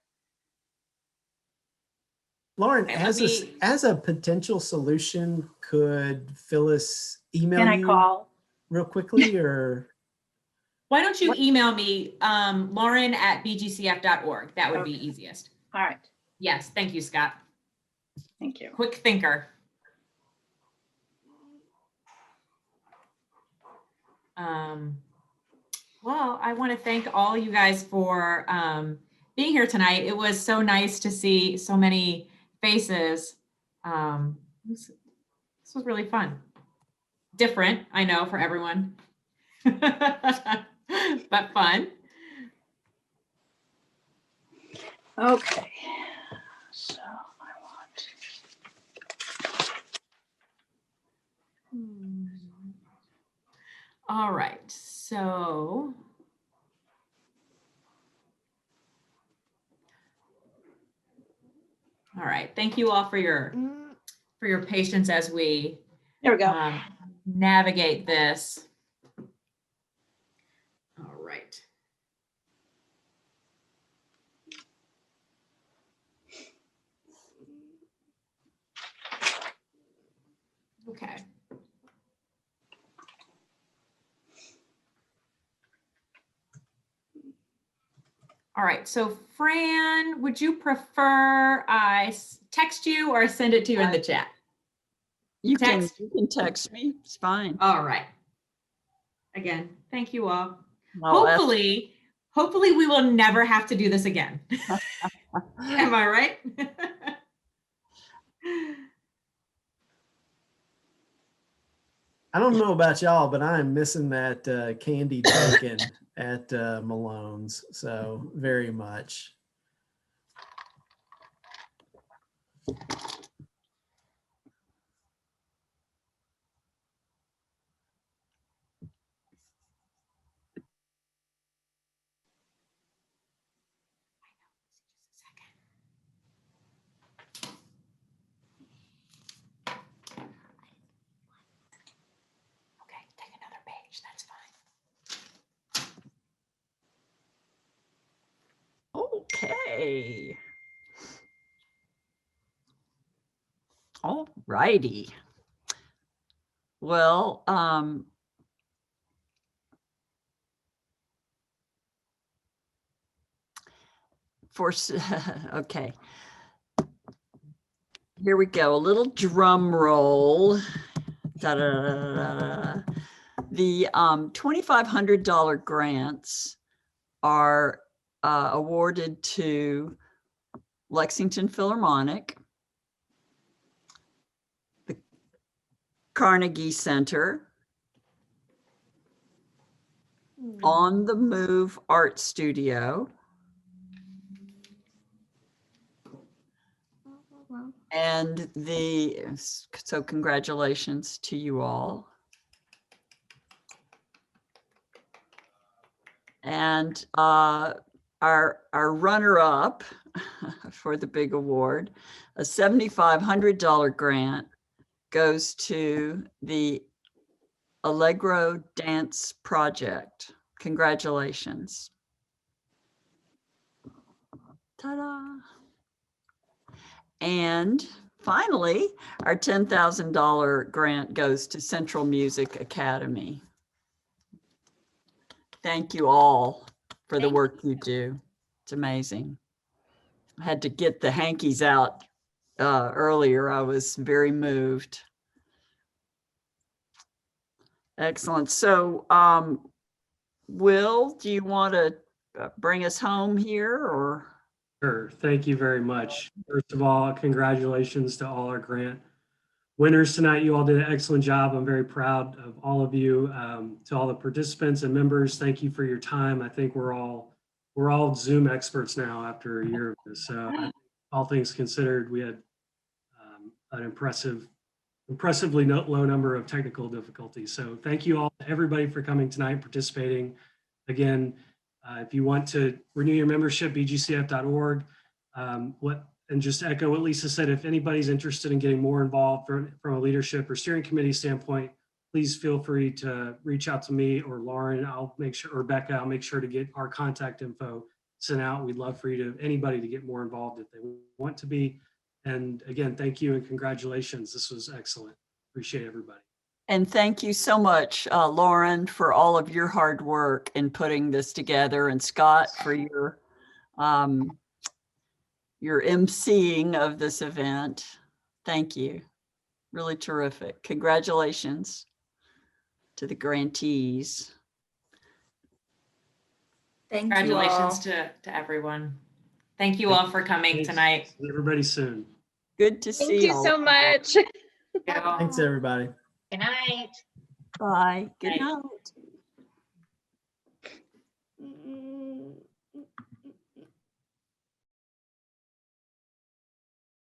Lauren, as a potential solution, could Phyllis email Can I you call real quickly, or? Why don't you email me, lauren@bgcf.org. That would be easiest. All right. Yes, thank you, Scott. Thank you. Quick thinker. Well, I want to thank all you guys for being here tonight. It was so nice to see so many faces. This was really fun. Different, I know, for everyone, but fun. Okay. So I want. All right, so. All right, thank you all for your patience as we navigate this. All right. Okay. All right, so Fran, would you prefer I text you or send it to you in the chat? You can Text. text me. It's fine. All right. Again, thank you all. I'll ask- Hopefully we will never have to do this again. Am I right? I don't know about y'all, but I am missing that candy bacon at Malone's. So very much. Okay, take another page. That's fine. Okay. All righty. Well, okay. Here we go. A little drum roll. Da-da-da-da-da. The $2,500 grants are awarded to Lexington Philharmonic, the Carnegie Center, On the Move Art Studio, and so congratulations to you all. And our runner-up for the big award, a $7,500 grant, goes to the Allegro Dance Project. Congratulations. Ta-da. And finally, our $10,000 grant goes to Central Music Academy. Thank you all for the work you do. It's amazing. I had to get the hankies out earlier. I was very moved. Excellent. So, Will, do you want to bring us home here, or? Sure. Thank you very much. First of all, congratulations to all our grant winners tonight. You all did an excellent job. I'm very proud of all of you. To all the participants and members, thank you for your time. I think we're all Zoom experts now after a year of this. So I think all things considered, we had an impressively low number of technical difficulties. So thank you all, everybody, for coming tonight, participating. Again, if you want to renew your membership, bgcf.org. And just to echo what Lisa said, if anybody's interested in getting more involved from a leadership or steering committee standpoint, please feel free to reach out to me or Lauren. I'll make sure, or Becca, I'll make sure to get our contact info sent out. We'd love for anybody to get more involved if they want to be. And again, thank you and congratulations. This was excellent. Appreciate everybody. And thank you so much, Lauren, for all of your hard work in putting this together, and Scott for your emceeing of this event. Thank you. Really terrific. Congratulations to the grantees. Congratulations to everyone. Thank you all for coming tonight. See everybody soon. Good to see you. Thank you so much. Thanks, everybody. Good night. Bye. Good night.